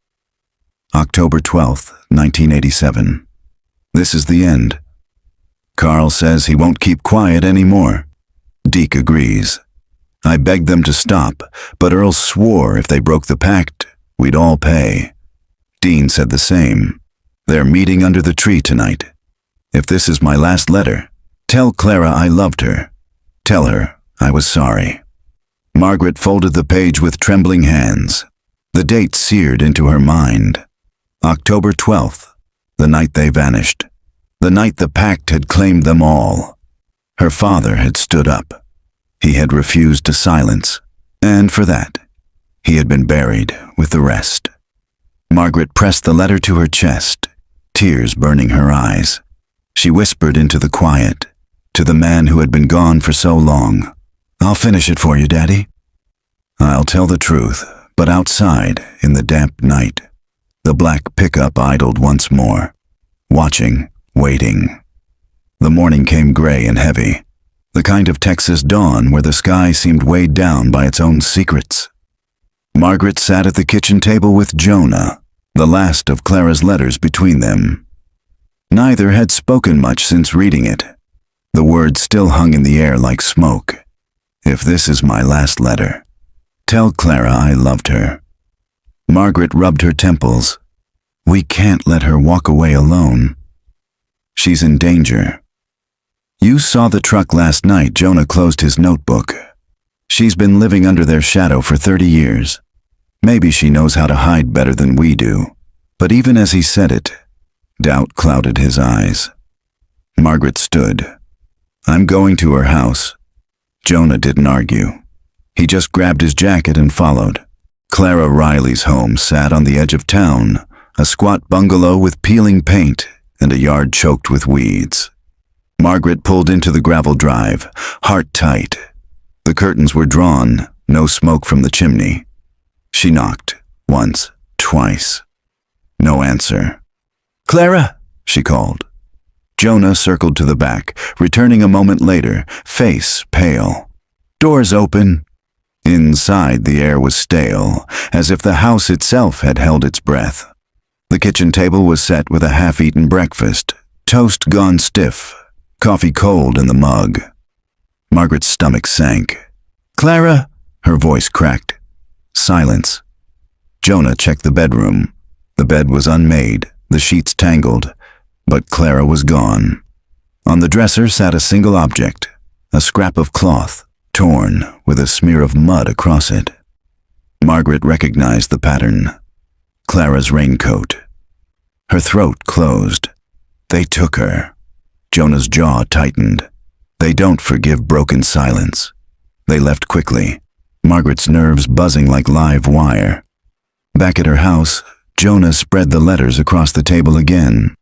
October 12th, 1987. This is the end. Carl says he won't keep quiet anymore. Deke agrees. I begged them to stop, but Earl swore if they broke the pact, we'd all pay. Dean said the same. They're meeting under the tree tonight. If this is my last letter, tell Clara I loved her. Tell her I was sorry. Margaret folded the page with trembling hands. The date seared into her mind. October 12th, the night they vanished. The night the pact had claimed them all. Her father had stood up. He had refused to silence, and for that, he had been buried with the rest. Margaret pressed the letter to her chest, tears burning her eyes. She whispered into the quiet, to the man who had been gone for so long. I'll finish it for you, Daddy. I'll tell the truth, but outside, in the damp night, the black pickup idled once more, watching, waiting. The morning came gray and heavy, the kind of Texas dawn where the sky seemed weighed down by its own secrets. Margaret sat at the kitchen table with Jonah, the last of Clara's letters between them. Neither had spoken much since reading it. The words still hung in the air like smoke. If this is my last letter, tell Clara I loved her. Margaret rubbed her temples. We can't let her walk away alone. She's in danger. You saw the truck last night. Jonah closed his notebook. She's been living under their shadow for 30 years. Maybe she knows how to hide better than we do. But even as he said it, doubt clouded his eyes. Margaret stood. I'm going to her house. Jonah didn't argue. He just grabbed his jacket and followed. Clara Riley's home sat on the edge of town, a squat bungalow with peeling paint and a yard choked with weeds. Margaret pulled into the gravel drive, heart tight. The curtains were drawn, no smoke from the chimney. She knocked, once, twice. No answer. "Clara," she called. Jonah circled to the back, returning a moment later, face pale. "Doors open." Inside, the air was stale, as if the house itself had held its breath. The kitchen table was set with a half-eaten breakfast, toast gone stiff, coffee cold in the mug. Margaret's stomach sank. "Clara," her voice cracked. Silence. Jonah checked the bedroom. The bed was unmade, the sheets tangled, but Clara was gone. On the dresser sat a single object, a scrap of cloth, torn, with a smear of mud across it. Margaret recognized the pattern. Clara's raincoat. Her throat closed. They took her. Jonah's jaw tightened. They don't forgive broken silence. They left quickly, Margaret's nerves buzzing like live wire. Back at her house, Jonah spread the letters across the table again.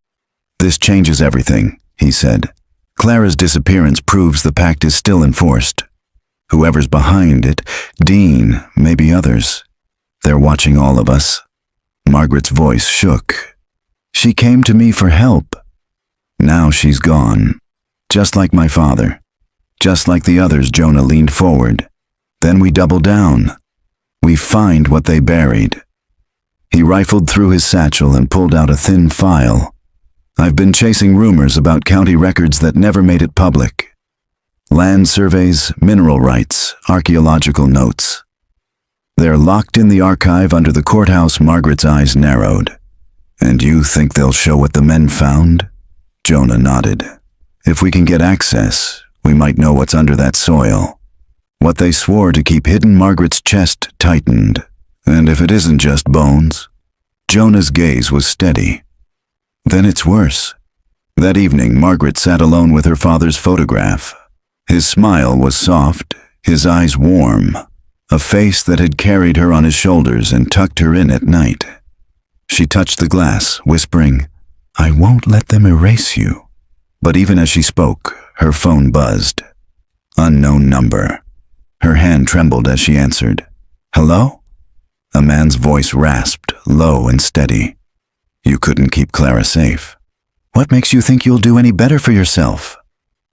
"This changes everything," he said. "Clara's disappearance proves the pact is still enforced. Whoever's behind it, Dean, maybe others, they're watching all of us." Margaret's voice shook. "She came to me for help. Now she's gone. Just like my father. Just like the others." Jonah leaned forward. "Then we double down. We find what they buried." He rifled through his satchel and pulled out a thin file. "I've been chasing rumors about county records that never made it public. Land surveys, mineral rights, archaeological notes. They're locked in the archive under the courthouse." Margaret's eyes narrowed. "And you think they'll show what the men found?" Jonah nodded. "If we can get access, we might know what's under that soil. What they swore to keep hidden." Margaret's chest tightened. "And if it isn't just bones?" Jonah's gaze was steady. "Then it's worse." That evening, Margaret sat alone with her father's photograph. His smile was soft, his eyes warm, a face that had carried her on his shoulders and tucked her in at night. She touched the glass, whispering, "I won't let them erase you." But even as she spoke, her phone buzzed. Unknown number. Her hand trembled as she answered. "Hello?" A man's voice rasped, low and steady. "You couldn't keep Clara safe. What makes you think you'll do any better for yourself?"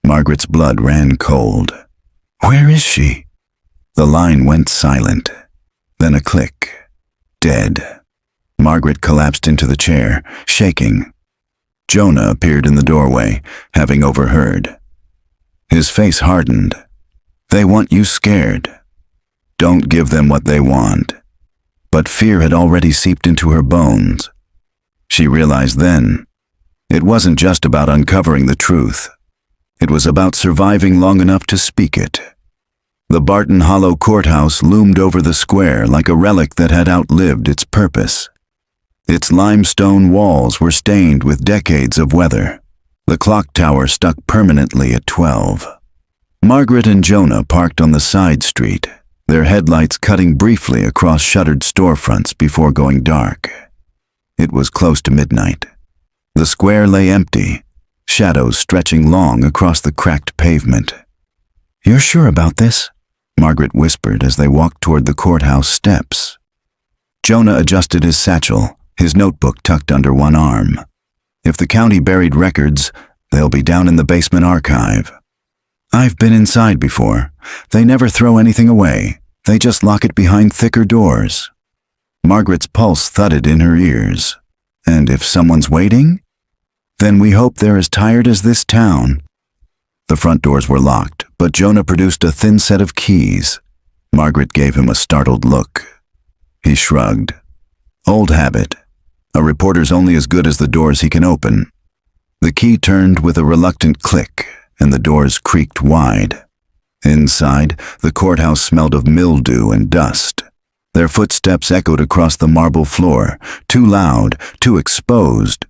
Margaret's blood ran cold. "Where is she?" The line went silent. Then a click. Dead. Margaret collapsed into the chair, shaking. Jonah appeared in the doorway, having overheard. His face hardened. "They want you scared. Don't give them what they want." But fear had already seeped into her bones. She realized then, it wasn't just about uncovering the truth. It was about surviving long enough to speak it. The Barton Hollow courthouse loomed over the square like a relic that had outlived its purpose. Its limestone walls were stained with decades of weather. The clock tower stuck permanently at 12. Margaret and Jonah parked on the side street, their headlights cutting briefly across shuttered storefronts before going dark. It was close to midnight. The square lay empty, shadows stretching long across the cracked pavement. "You're sure about this?" Margaret whispered as they walked toward the courthouse steps. Jonah adjusted his satchel, his notebook tucked under one arm. "If the county buried records, they'll be down in the basement archive. I've been inside before. They never throw anything away. They just lock it behind thicker doors." Margaret's pulse thudded in her ears. "And if someone's waiting? Then we hope they're as tired as this town." The front doors were locked, but Jonah produced a thin set of keys. Margaret gave him a startled look. He shrugged. "Old habit. A reporter's only as good as the doors he can open." The key turned with a reluctant click, and the doors creaked wide. Inside, the courthouse smelled of mildew and dust. Their footsteps echoed across the marble floor, too loud, too exposed.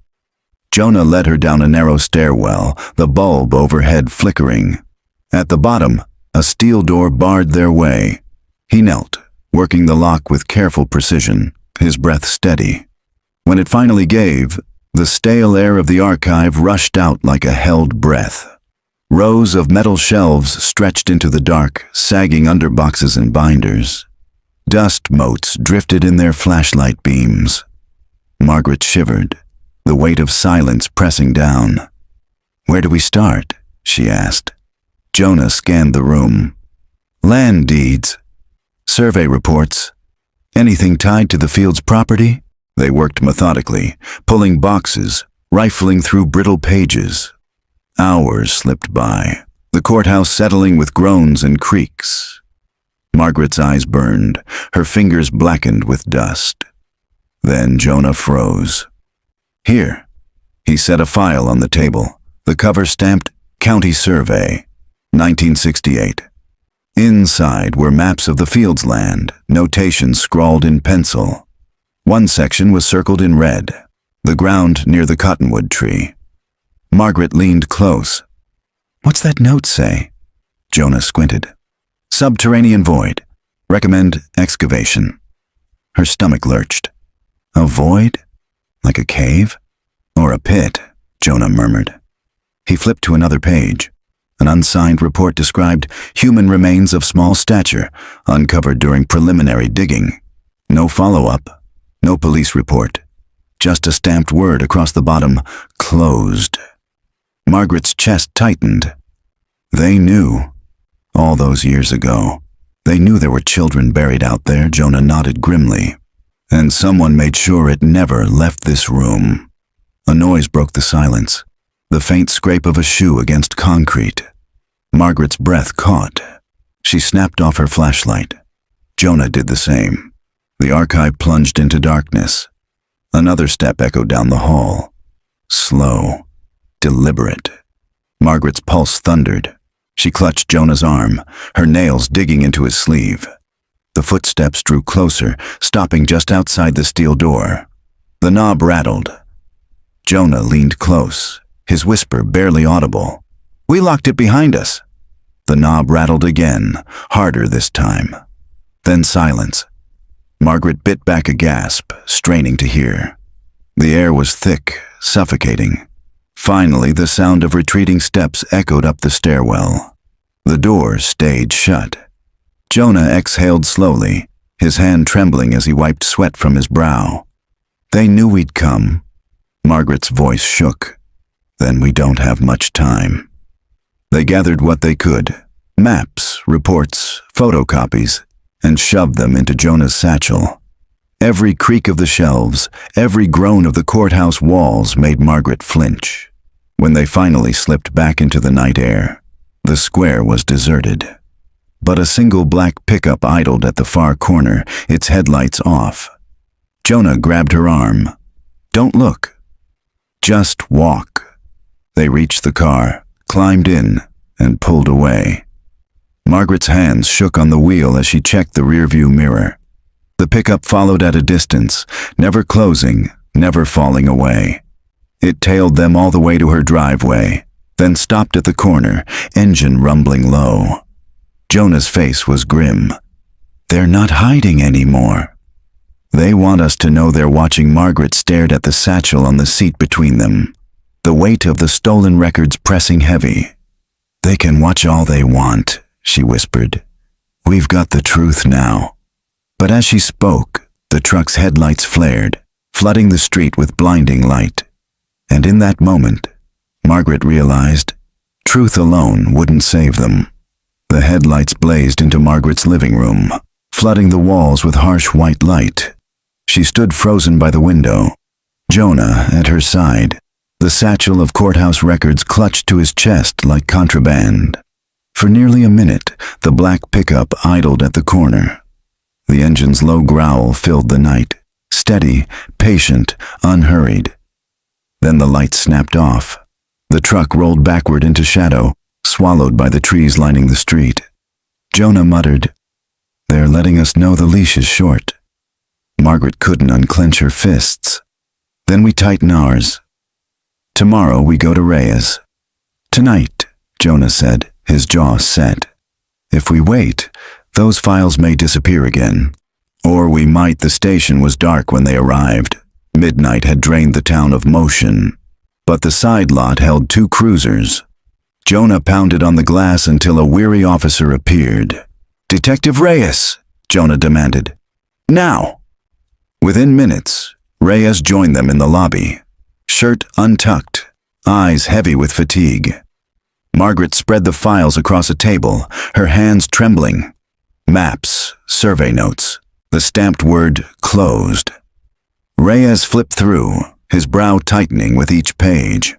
Jonah led her down a narrow stairwell, the bulb overhead flickering. At the bottom, a steel door barred their way. He knelt, working the lock with careful precision, his breath steady. When it finally gave, the stale air of the archive rushed out like a held breath. Rows of metal shelves stretched into the dark, sagging under boxes and binders. Dust motes drifted in their flashlight beams. Margaret shivered, the weight of silence pressing down. "Where do we start?" she asked. Jonah scanned the room. Land deeds, survey reports, anything tied to the field's property? They worked methodically, pulling boxes, rifling through brittle pages. Hours slipped by, the courthouse settling with groans and creaks. Margaret's eyes burned, her fingers blackened with dust. Then Jonah froze. "Here." He set a file on the table, the cover stamped County Survey, 1968. Inside were maps of the field's land, notations scrawled in pencil. One section was circled in red, the ground near the cottonwood tree. Margaret leaned close. "What's that note say?" Jonah squinted. "Subterranean void. Recommend excavation." Her stomach lurched. "A void? Like a cave? Or a pit?" Jonah murmured. He flipped to another page. An unsigned report described human remains of small stature, uncovered during preliminary digging. No follow-up, no police report. Just a stamped word across the bottom, "Closed." Margaret's chest tightened. They knew. All those years ago. They knew there were children buried out there, Jonah nodded grimly. And someone made sure it never left this room. A noise broke the silence. The faint scrape of a shoe against concrete. Margaret's breath caught. She snapped off her flashlight. Jonah did the same. The archive plunged into darkness. Another step echoed down the hall. Slow. Deliberate. Margaret's pulse thundered. She clutched Jonah's arm, her nails digging into his sleeve. The footsteps drew closer, stopping just outside the steel door. The knob rattled. Jonah leaned close, his whisper barely audible. "We locked it behind us." The knob rattled again, harder this time. Then silence. Margaret bit back a gasp, straining to hear. The air was thick, suffocating. Finally, the sound of retreating steps echoed up the stairwell. The door stayed shut. Jonah exhaled slowly, his hand trembling as he wiped sweat from his brow. "They knew we'd come." Margaret's voice shook. "Then we don't have much time." They gathered what they could, maps, reports, photocopies, and shoved them into Jonah's satchel. Every creak of the shelves, every groan of the courthouse walls made Margaret flinch. When they finally slipped back into the night air, the square was deserted. But a single black pickup idled at the far corner, its headlights off. Jonah grabbed her arm. "Don't look. Just walk." They reached the car, climbed in, and pulled away. Margaret's hands shook on the wheel as she checked the rearview mirror. The pickup followed at a distance, never closing, never falling away. It tailed them all the way to her driveway, then stopped at the corner, engine rumbling low. Jonah's face was grim. "They're not hiding anymore." "They want us to know they're watching." Margaret stared at the satchel on the seat between them, the weight of the stolen records pressing heavy. "They can watch all they want," she whispered. "We've got the truth now." But as she spoke, the truck's headlights flared, flooding the street with blinding light. And in that moment, Margaret realized truth alone wouldn't save them. The headlights blazed into Margaret's living room, flooding the walls with harsh white light. She stood frozen by the window, Jonah at her side, the satchel of courthouse records clutched to his chest like contraband. For nearly a minute, the black pickup idled at the corner. The engine's low growl filled the night, steady, patient, unhurried. Then the light snapped off. The truck rolled backward into shadow, swallowed by the trees lining the street. Jonah muttered, "They're letting us know the leash is short." Margaret couldn't unclench her fists. "Then we tighten ours. Tomorrow we go to Reyes." "Tonight," Jonah said, his jaw set. "If we wait, Those files may disappear again. Or we might. The station was dark when they arrived. Midnight had drained the town of motion. But the side lot held 2 cruisers. Jonah pounded on the glass until a weary officer appeared. "Detective Reyes," Jonah demanded. "Now!" Within minutes, Reyes joined them in the lobby. Shirt untucked, eyes heavy with fatigue. Margaret spread the files across a table, her hands trembling. Maps, survey notes, the stamped word "closed." Reyes flipped through, his brow tightening with each page.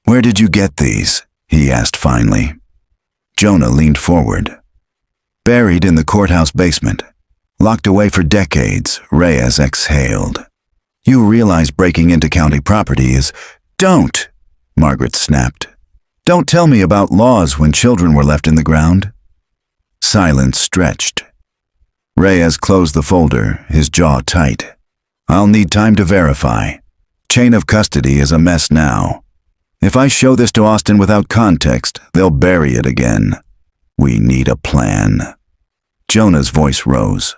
"Where did you get these?" he asked finally. Jonah leaned forward. "Buried in the courthouse basement. Locked away for decades," Reyes exhaled. "You realize breaking into county property is—" "Don't!" Margaret snapped. "Don't tell me about laws when children were left in the ground." Silence stretched. Reyes closed the folder, his jaw tight. "I'll need time to verify. Chain of custody is a mess now. If I show this to Austin without context, they'll bury it again. We need a plan." Jonah's voice rose.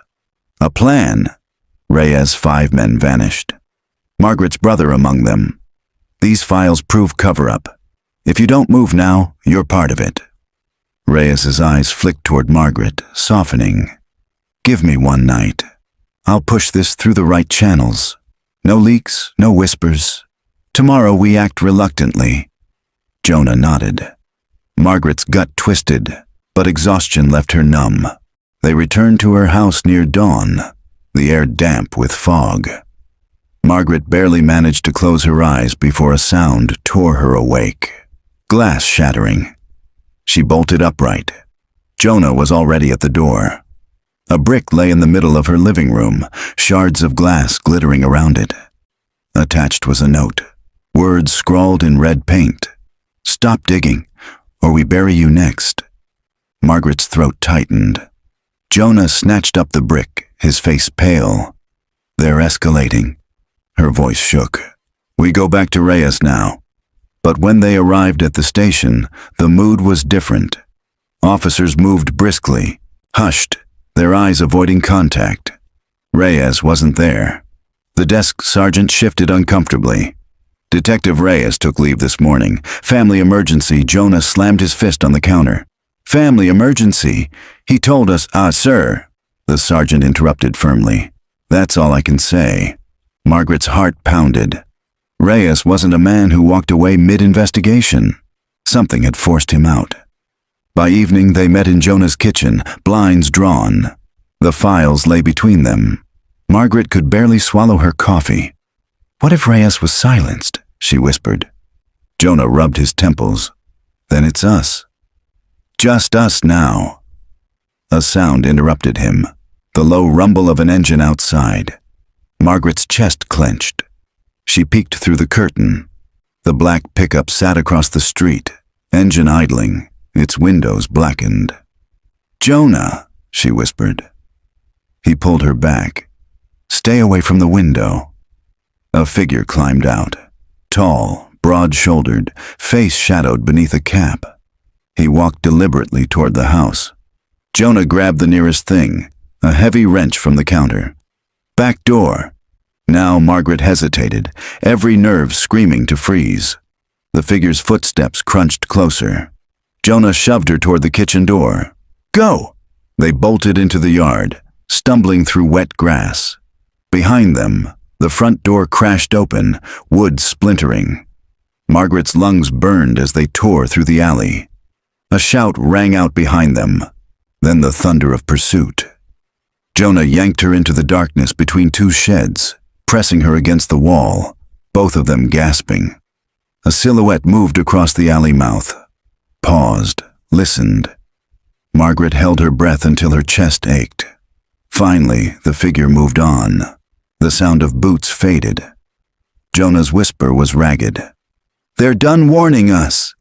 "A plan?" Reyes' 5 men vanished. Margaret's brother among them. "These files prove cover-up. If you don't move now, you're part of it." Reyes' eyes flicked toward Margaret, softening. "Give me one night. I'll push this through the right channels. No leaks, no whispers. Tomorrow we act reluctantly." Jonah nodded. Margaret's gut twisted, but exhaustion left her numb. They returned to her house near dawn, the air damp with fog. Margaret barely managed to close her eyes before a sound tore her awake. Glass shattering. She bolted upright. Jonah was already at the door. A brick lay in the middle of her living room, shards of glass glittering around it. Attached was a note, words scrawled in red paint. "Stop digging, or we bury you next." Margaret's throat tightened. Jonah snatched up the brick, his face pale. "They're escalating." Her voice shook. "We go back to Reyes now." But when they arrived at the station, the mood was different. Officers moved briskly, hushed, their eyes avoiding contact. Reyes wasn't there. The desk sergeant shifted uncomfortably. "Detective Reyes took leave this morning. Family emergency." Jonah slammed his fist on the counter. "Family emergency? He told us—" "Sir," the sergeant interrupted firmly. "That's all I can say." Margaret's heart pounded. Reyes wasn't a man who walked away mid-investigation. Something had forced him out. By evening, they met in Jonah's kitchen, blinds drawn. The files lay between them. Margaret could barely swallow her coffee. "What if Reyes was silenced?" she whispered. Jonah rubbed his temples. "Then it's us." "Just us now." A sound interrupted him, the low rumble of an engine outside. Margaret's chest clenched. She peeked through the curtain. The black pickup sat across the street, engine idling, its windows blackened. "Jonah," she whispered. He pulled her back. "Stay away from the window." A figure climbed out, tall, broad-shouldered, face shadowed beneath a cap. He walked deliberately toward the house. Jonah grabbed the nearest thing, a heavy wrench from the counter. "Back door." Now Margaret hesitated, every nerve screaming to freeze. The figure's footsteps crunched closer. Jonah shoved her toward the kitchen door. "Go!" They bolted into the yard, stumbling through wet grass. Behind them, the front door crashed open, wood splintering. Margaret's lungs burned as they tore through the alley. A shout rang out behind them, then the thunder of pursuit. Jonah yanked her into the darkness between 2 sheds, pressing her against the wall, both of them gasping. A silhouette moved across the alley mouth, paused, listened. Margaret held her breath until her chest ached. Finally, the figure moved on. The sound of boots faded. Jonah's whisper was ragged. "They're done warning us."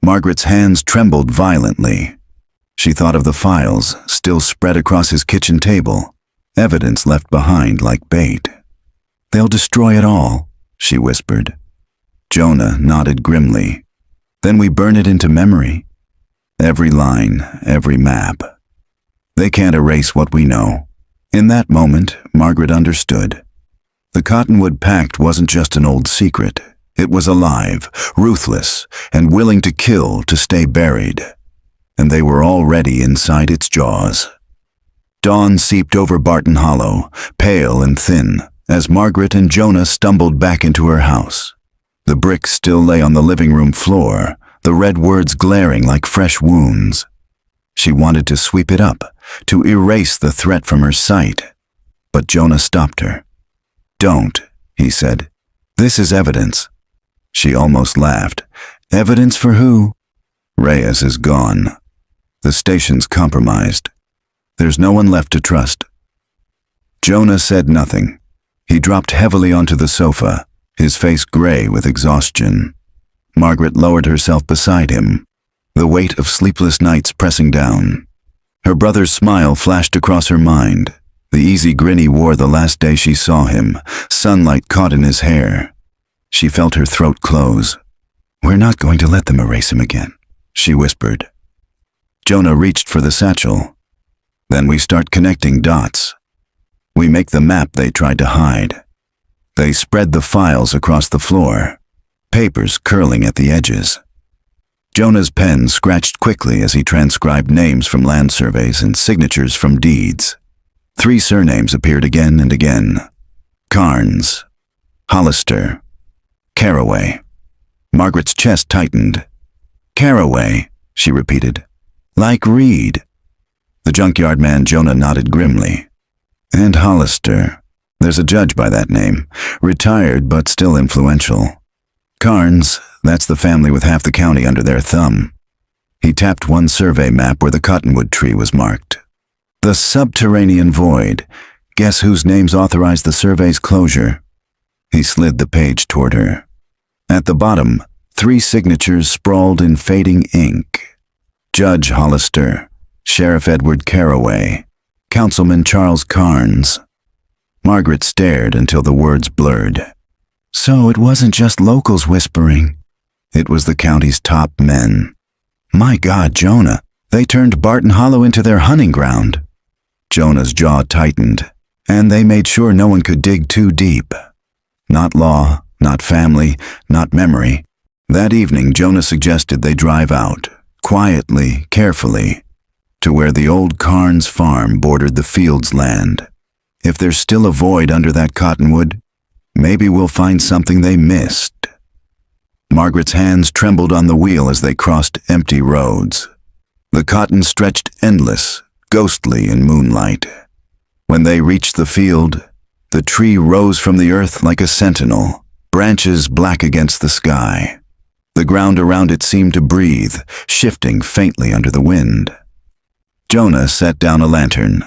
Margaret's hands trembled violently. She thought of the files, still spread across his kitchen table, evidence left behind like bait. "They'll destroy it all," she whispered. Jonah nodded grimly. "Then we burn it into memory. Every line, every map." They can't erase what we know. In that moment, Margaret understood. The Cottonwood Pact wasn't just an old secret. It was alive, ruthless, and willing to kill to stay buried. And they were already inside its jaws. Dawn seeped over Barton Hollow, pale and thin, as Margaret and Jonah stumbled back into her house. The bricks still lay on the living room floor, the red words glaring like fresh wounds. She wanted to sweep it up, to erase the threat from her sight. But Jonah stopped her. "Don't," he said. "This is evidence." She almost laughed. "Evidence for who?" "Reyes is gone. The station's compromised. There's no one left to trust." Jonah said nothing. He dropped heavily onto the sofa, his face gray with exhaustion. Margaret lowered herself beside him, the weight of sleepless nights pressing down. Her brother's smile flashed across her mind, the easy grin he wore the last day she saw him, sunlight caught in his hair. She felt her throat close. "We're not going to let them erase him again," she whispered. Jonah reached for the satchel. "Then we start connecting dots. We make the map they tried to hide." They spread the files across the floor, papers curling at the edges. Jonah's pen scratched quickly as he transcribed names from land surveys and signatures from deeds. 3 surnames appeared again and again. Carnes, Hollister, Carraway. Margaret's chest tightened. "Carraway," she repeated. "Like Reed." The junkyard man Jonah nodded grimly. "And Hollister. There's a judge by that name, retired but still influential. Carnes, that's the family with half the county under their thumb." He tapped one survey map where the cottonwood tree was marked. "The subterranean void. Guess whose names authorized the survey's closure?" He slid the page toward her. At the bottom, 3 signatures sprawled in fading ink. Judge Hollister, Sheriff Edward Carraway, Councilman Charles Carnes. Margaret stared until the words blurred. So it wasn't just locals whispering. It was the county's top men. My God, Jonah, they turned Barton Hollow into their hunting ground. Jonah's jaw tightened, and they made sure no one could dig too deep. Not law, not family, not memory. That evening, Jonah suggested they drive out, quietly, carefully, to where the old Carnes farm bordered the field's land. If there's still a void under that cottonwood, maybe we'll find something they missed. Margaret's hands trembled on the wheel as they crossed empty roads. The cotton stretched endless, ghostly in moonlight. When they reached the field, the tree rose from the earth like a sentinel, branches black against the sky. The ground around it seemed to breathe, shifting faintly under the wind. Jonah set down a lantern.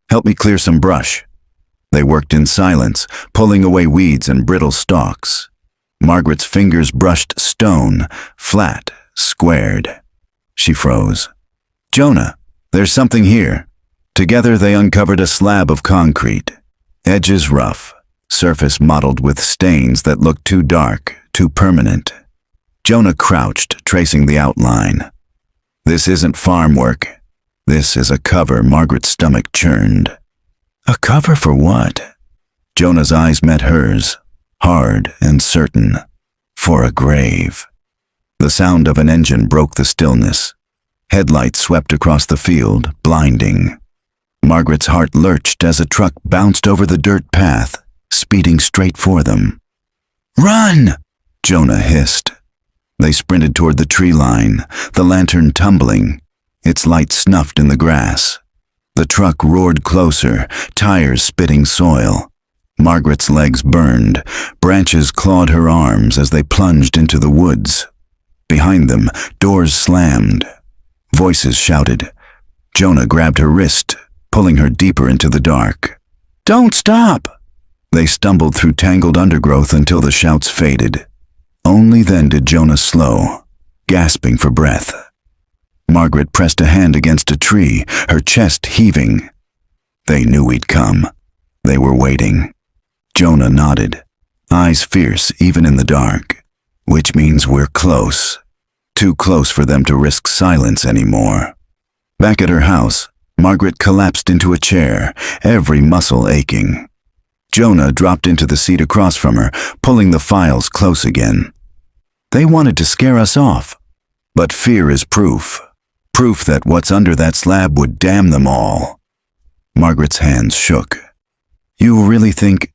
"Help me clear some brush." They worked in silence, pulling away weeds and brittle stalks. Margaret's fingers brushed stone, flat, squared. She froze. "Jonah, there's something here." Together they uncovered a slab of concrete, edges rough, surface mottled with stains that looked too dark, too permanent. Jonah crouched, tracing the outline. "This isn't farm work. This is a cover." Margaret's stomach churned. "A cover for what?" Jonah's eyes met hers, hard and certain. "For a grave." The sound of an engine broke the stillness. Headlights swept across the field, blinding. Margaret's heart lurched as a truck bounced over the dirt path, speeding straight for them. "Run!" Jonah hissed. They sprinted toward the tree line, the lantern tumbling, its light snuffed in the grass. The truck roared closer, tires spitting soil. Margaret's legs burned, branches clawed her arms as they plunged into the woods. Behind them, doors slammed. Voices shouted. Jonah grabbed her wrist, pulling her deeper into the dark. "Don't stop!" They stumbled through tangled undergrowth until the shouts faded. Only then did Jonah slow, gasping for breath. Margaret pressed a hand against a tree, her chest heaving. They knew we'd come. They were waiting. Jonah nodded, eyes fierce even in the dark. "Which means we're close. Too close for them to risk silence anymore." Back at her house, Margaret collapsed into a chair, every muscle aching. Jonah dropped into the seat across from her, pulling the files close again. They wanted to scare us off. But fear is proof. Proof that what's under that slab would damn them all. Margaret's hands shook. You really think...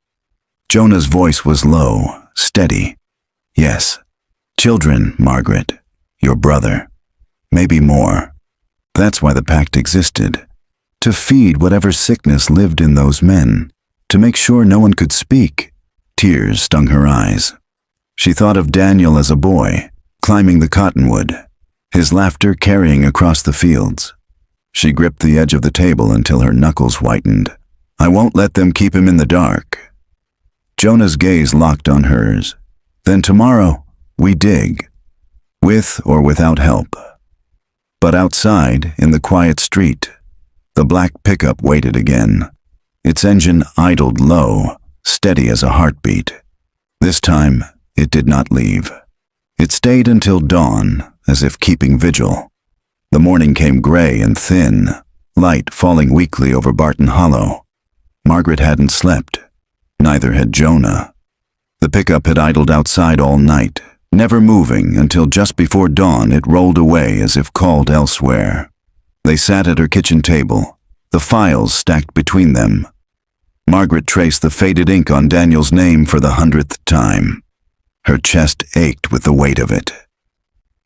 Jonah's voice was low, steady. Yes. Children, Margaret. Your brother. Maybe more. That's why the pact existed. To feed whatever sickness lived in those men. To make sure no one could speak. Tears stung her eyes. She thought of Daniel as a boy, climbing the Cottonwood, his laughter carrying across the fields. She gripped the edge of the table until her knuckles whitened. I won't let them keep him in the dark. Jonah's gaze locked on hers. Then tomorrow, we dig. With or without help. But outside, in the quiet street, the black pickup waited again. Its engine idled low, steady as a heartbeat. This time, it did not leave. It stayed until dawn, as if keeping vigil. The morning came gray and thin, light falling weakly over Barton Hollow. Margaret hadn't slept. Neither had Jonah. The pickup had idled outside all night, never moving until just before dawn it rolled away as if called elsewhere. They sat at her kitchen table, the files stacked between them. Margaret traced the faded ink on Daniel's name for the 100th time. Her chest ached with the weight of it.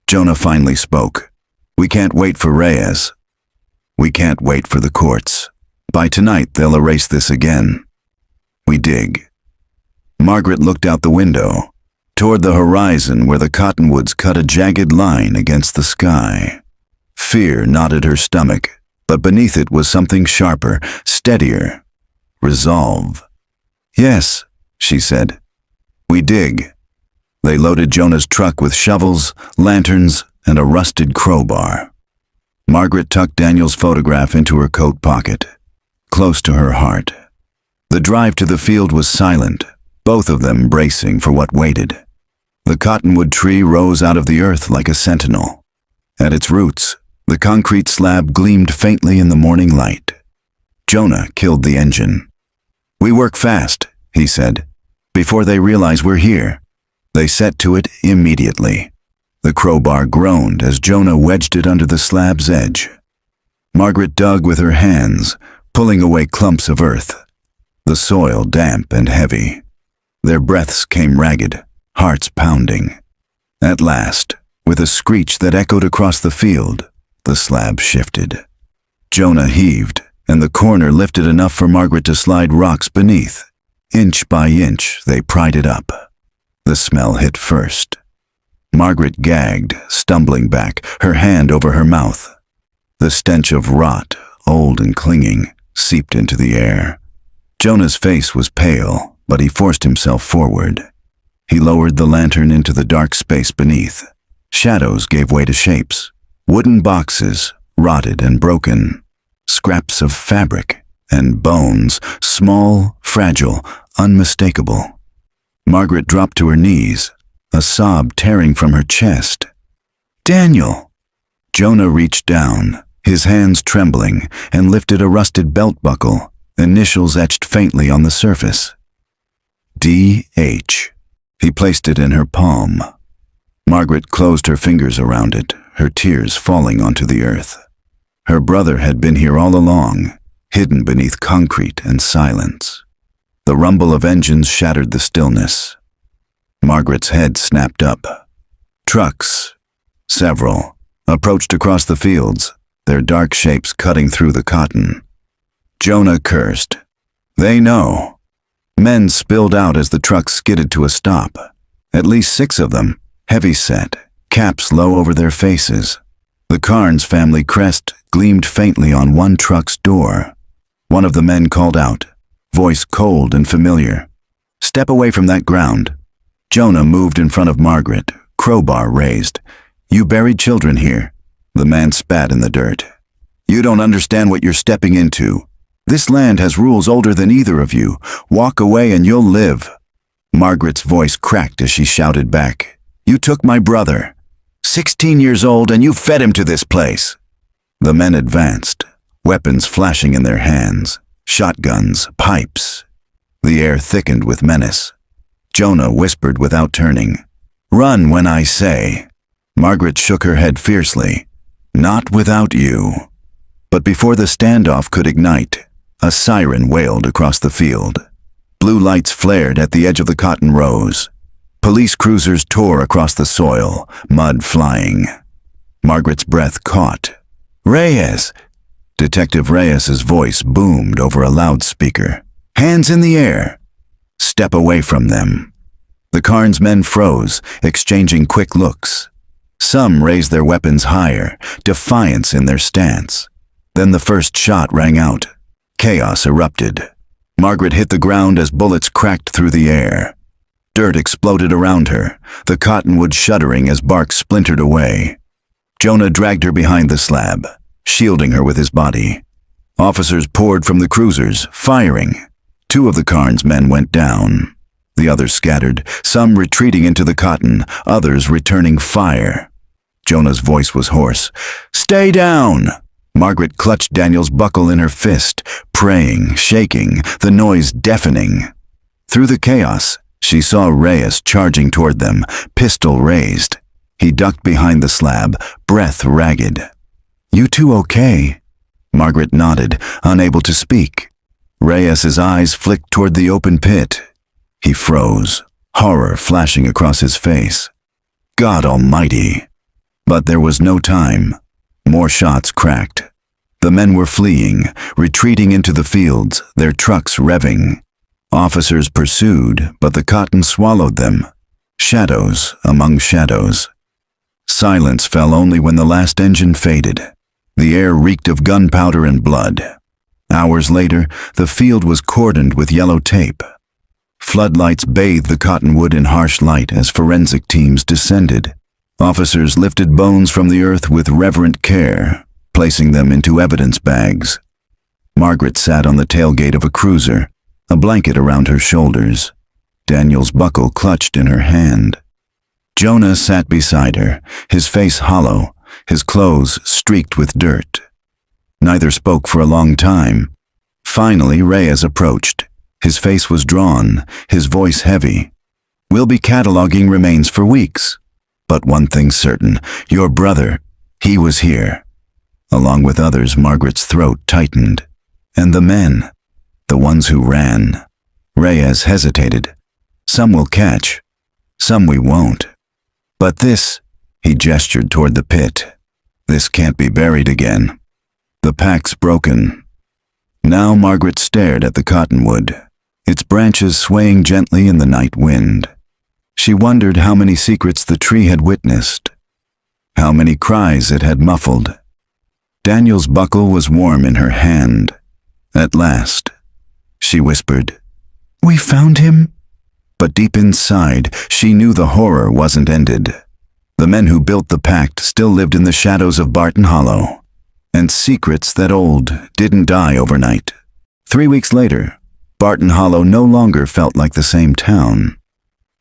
Jonah finally spoke. We can't wait for Reyes. We can't wait for the courts. By tonight they'll erase this again. We dig. Margaret looked out the window, toward the horizon where the cottonwoods cut a jagged line against the sky. Fear knotted her stomach, but beneath it was something sharper, steadier. Resolve. Yes, she said. We dig. They loaded Jonah's truck with shovels, lanterns, and a rusted crowbar. Margaret tucked Daniel's photograph into her coat pocket, close to her heart. The drive to the field was silent, both of them bracing for what waited. The cottonwood tree rose out of the earth like a sentinel. At its roots, the concrete slab gleamed faintly in the morning light. Jonah killed the engine. We work fast, he said, before they realize we're here. They set to it immediately. The crowbar groaned as Jonah wedged it under the slab's edge. Margaret dug with her hands, pulling away clumps of earth. The soil damp and heavy. Their breaths came ragged, hearts pounding. At last, with a screech that echoed across the field, the slab shifted. Jonah heaved, and the corner lifted enough for Margaret to slide rocks beneath. Inch by inch, they pried it up. The smell hit first. Margaret gagged, stumbling back, her hand over her mouth. The stench of rot, old and clinging, seeped into the air. Jonah's face was pale, but he forced himself forward. He lowered the lantern into the dark space beneath. Shadows gave way to shapes. Wooden boxes, rotted and broken. Scraps of fabric and bones, small, fragile, unmistakable. Margaret dropped to her knees, a sob tearing from her chest. Daniel! Jonah reached down, his hands trembling, and lifted a rusted belt buckle, initials etched faintly on the surface. D.H. He placed it in her palm. Margaret closed her fingers around it, her tears falling onto the earth. Her brother had been here all along, hidden beneath concrete and silence. The rumble of engines shattered the stillness. Margaret's head snapped up. Trucks, several, approached across the fields, their dark shapes cutting through the cotton. Jonah cursed. They know. Men spilled out as the trucks skidded to a stop. At least 6 of them, heavy-set, caps low over their faces. The Carnes family crest gleamed faintly on one truck's door. One of the men called out, voice cold and familiar. Step away from that ground. Jonah moved in front of Margaret, crowbar raised. You buried children here. The man spat in the dirt. You don't understand what you're stepping into. This land has rules older than either of you. Walk away and you'll live. Margaret's voice cracked as she shouted back. You took my brother. 16 years old and you fed him to this place. The men advanced, weapons flashing in their hands, shotguns, pipes. The air thickened with menace. Jonah whispered without turning, "Run when I say." Margaret shook her head fiercely. "Not without you." But before the standoff could ignite, a siren wailed across the field. Blue lights flared at the edge of the cotton rows. Police cruisers tore across the soil, mud flying. Margaret's breath caught. "Reyes!" Detective Reyes's voice boomed over a loudspeaker. "Hands in the air! Step away from them." The Carnes men froze, exchanging quick looks. Some raised their weapons higher, defiance in their stance. Then the first shot rang out. Chaos erupted. Margaret hit the ground as bullets cracked through the air. Dirt exploded around her, the cottonwood shuddering as bark splintered away. Jonah dragged her behind the slab, shielding her with his body. Officers poured from the cruisers, firing. 2 of the Carnes men went down. The others scattered, some retreating into the cotton, others returning fire. Jonah's voice was hoarse. "Stay down!" Margaret clutched Daniel's buckle in her fist, praying, shaking, the noise deafening. Through the chaos, she saw Reyes charging toward them, pistol raised. He ducked behind the slab, breath ragged. "You two okay?" Margaret nodded, unable to speak. Reyes's eyes flicked toward the open pit. He froze, horror flashing across his face. God Almighty! But there was no time. More shots cracked. The men were fleeing, retreating into the fields, their trucks revving. Officers pursued, but the cotton swallowed them. Shadows among shadows. Silence fell only when the last engine faded. The air reeked of gunpowder and blood. Hours later, the field was cordoned with yellow tape. Floodlights bathed the cottonwood in harsh light as forensic teams descended. Officers lifted bones from the earth with reverent care, placing them into evidence bags. Margaret sat on the tailgate of a cruiser, a blanket around her shoulders, Daniel's buckle clutched in her hand. Jonah sat beside her, his face hollow, his clothes streaked with dirt. Neither spoke for a long time. Finally, Reyes approached. His face was drawn, his voice heavy. "We'll be cataloging remains for weeks. But one thing's certain, your brother, he was here." Along with others, Margaret's throat tightened. "And the men, the ones who ran." Reyes hesitated. "Some we'll catch, some we won't. But this," he gestured toward the pit, "this can't be buried again. The pack's broken." Now Margaret stared at the cottonwood, its branches swaying gently in the night wind. She wondered how many secrets the tree had witnessed, how many cries it had muffled. Daniel's buckle was warm in her hand. At last, she whispered, "We found him?" But deep inside, she knew the horror wasn't ended. The men who built the pact still lived in the shadows of Barton Hollow. And secrets that old didn't die overnight. 3 weeks later, Barton Hollow no longer felt like the same town.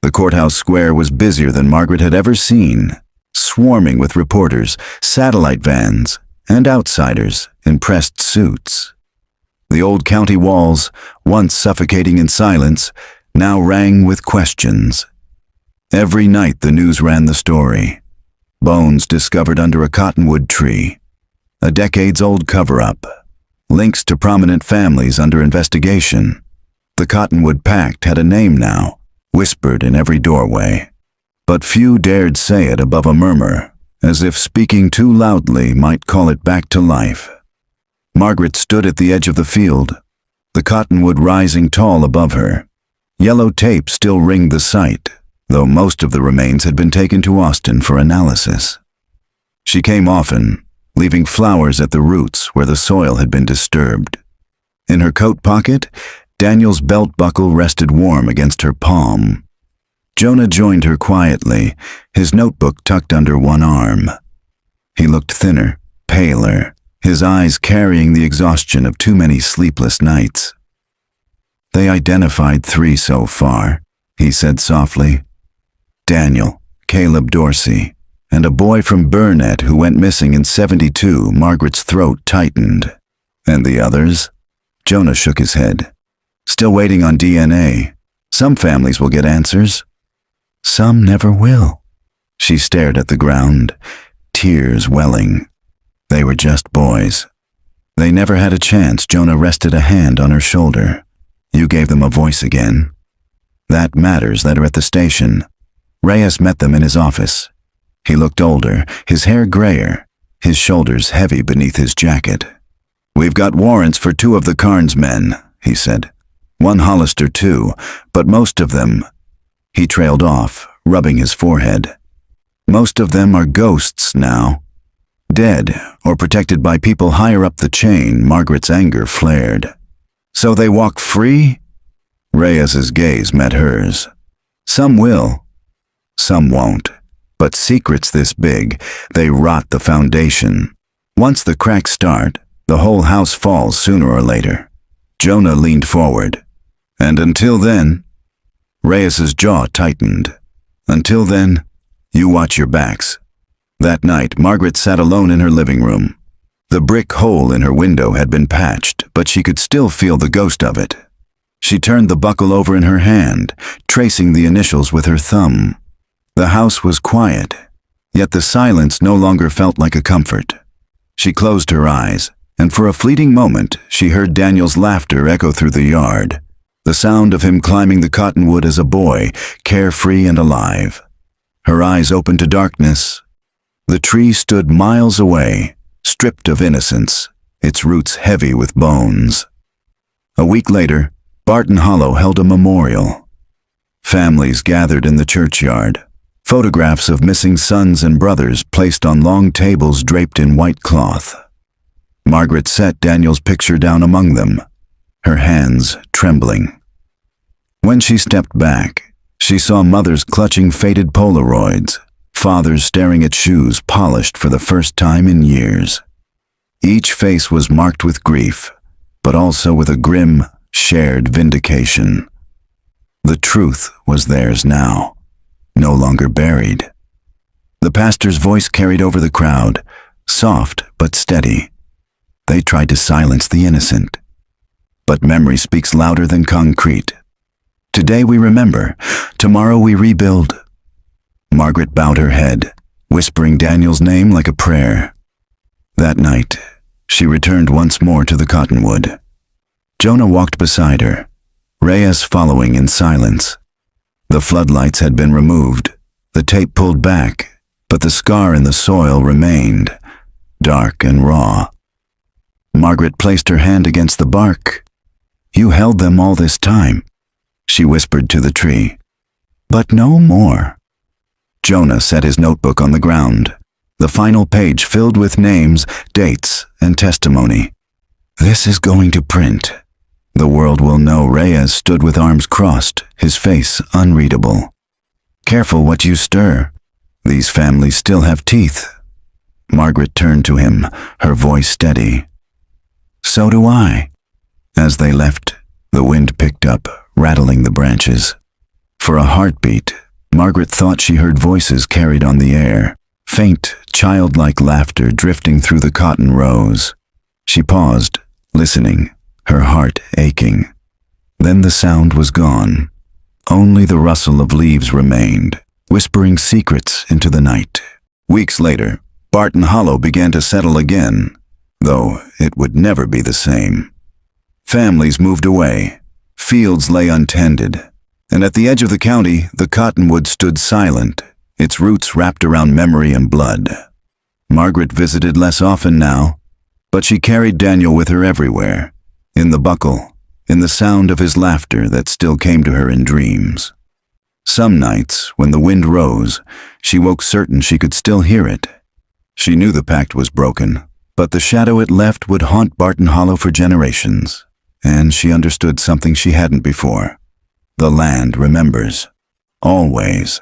The courthouse square was busier than Margaret had ever seen, swarming with reporters, satellite vans, and outsiders in pressed suits. The old county walls, once suffocating in silence, now rang with questions. Every night the news ran the story. Bones discovered under a cottonwood tree. A decades-old cover-up. Links to prominent families under investigation. The Cottonwood Pact had a name now, whispered in every doorway. But few dared say it above a murmur, as if speaking too loudly might call it back to life. Margaret stood at the edge of the field, the cottonwood rising tall above her. Yellow tape still ringed the site, though most of the remains had been taken to Austin for analysis. She came often, leaving flowers at the roots where the soil had been disturbed. In her coat pocket, Daniel's belt buckle rested warm against her palm. Jonah joined her quietly, his notebook tucked under one arm. He looked thinner, paler, his eyes carrying the exhaustion of too many sleepless nights. "They identified 3 so far," he said softly. "Daniel, Caleb Dorsey, and a boy from Burnett who went missing in '72." Margaret's throat tightened. And the others? Jonah shook his head. Still waiting on DNA. Some families will get answers. Some never will. She stared at the ground, tears welling. They were just boys. They never had a chance. Jonah rested a hand on her shoulder. You gave them a voice again. That matters. That are at the station. Reyes met them in his office. He looked older, his hair grayer, his shoulders heavy beneath his jacket. We've got warrants for 2 of the Carnes men, he said. 1 Hollister too, but most of them... He trailed off, rubbing his forehead. Most of them are ghosts now. Dead, or protected by people higher up the chain. Margaret's anger flared. So they walk free? Reyes's gaze met hers. Some will. Some won't. But secrets this big, they rot the foundation. Once the cracks start, the whole house falls sooner or later. Jonah leaned forward. And until then... Reyes's jaw tightened. Until then, you watch your backs. That night, Margaret sat alone in her living room. The brick hole in her window had been patched, but she could still feel the ghost of it. She turned the buckle over in her hand, tracing the initials with her thumb. The house was quiet, yet the silence no longer felt like a comfort. She closed her eyes, and for a fleeting moment, she heard Daniel's laughter echo through the yard. The sound of him climbing the cottonwood as a boy, carefree and alive. Her eyes opened to darkness. The tree stood miles away, stripped of innocence, its roots heavy with bones. A week later, Barton Hollow held a memorial. Families gathered in the churchyard. Photographs of missing sons and brothers placed on long tables draped in white cloth. Margaret set Daniel's picture down among them, her hands trembling. When she stepped back, she saw mothers clutching faded Polaroids, fathers staring at shoes polished for the first time in years. Each face was marked with grief, but also with a grim, shared vindication. The truth was theirs now, no longer buried. The pastor's voice carried over the crowd, soft but steady. They tried to silence the innocent. But memory speaks louder than concrete. Today we remember, tomorrow we rebuild. Margaret bowed her head, whispering Daniel's name like a prayer. That night, she returned once more to the Cottonwood. Jonah walked beside her, Reyes following in silence. The floodlights had been removed, the tape pulled back, but the scar in the soil remained, dark and raw. Margaret placed her hand against the bark. You held them all this time, she whispered to the tree. But no more. Jonah set his notebook on the ground, the final page filled with names, dates, and testimony. This is going to print. The world will know Reyes stood with arms crossed, his face unreadable. Careful what you stir. These families still have teeth. Margaret turned to him, her voice steady. So do I. As they left, the wind picked up, rattling the branches. For a heartbeat, Margaret thought she heard voices carried on the air, faint, childlike laughter drifting through the cotton rows. She paused, listening, her heart aching. Then the sound was gone. Only the rustle of leaves remained, whispering secrets into the night. Weeks later, Barton Hollow began to settle again, though it would never be the same. Families moved away, fields lay untended, and at the edge of the county, the cottonwood stood silent, its roots wrapped around memory and blood. Margaret visited less often now, but she carried Daniel with her everywhere, in the buckle, in the sound of his laughter that still came to her in dreams. Some nights, when the wind rose, she woke certain she could still hear it. She knew the pact was broken, but the shadow it left would haunt Barton Hollow for generations, and she understood something she hadn't before. The land remembers. Always.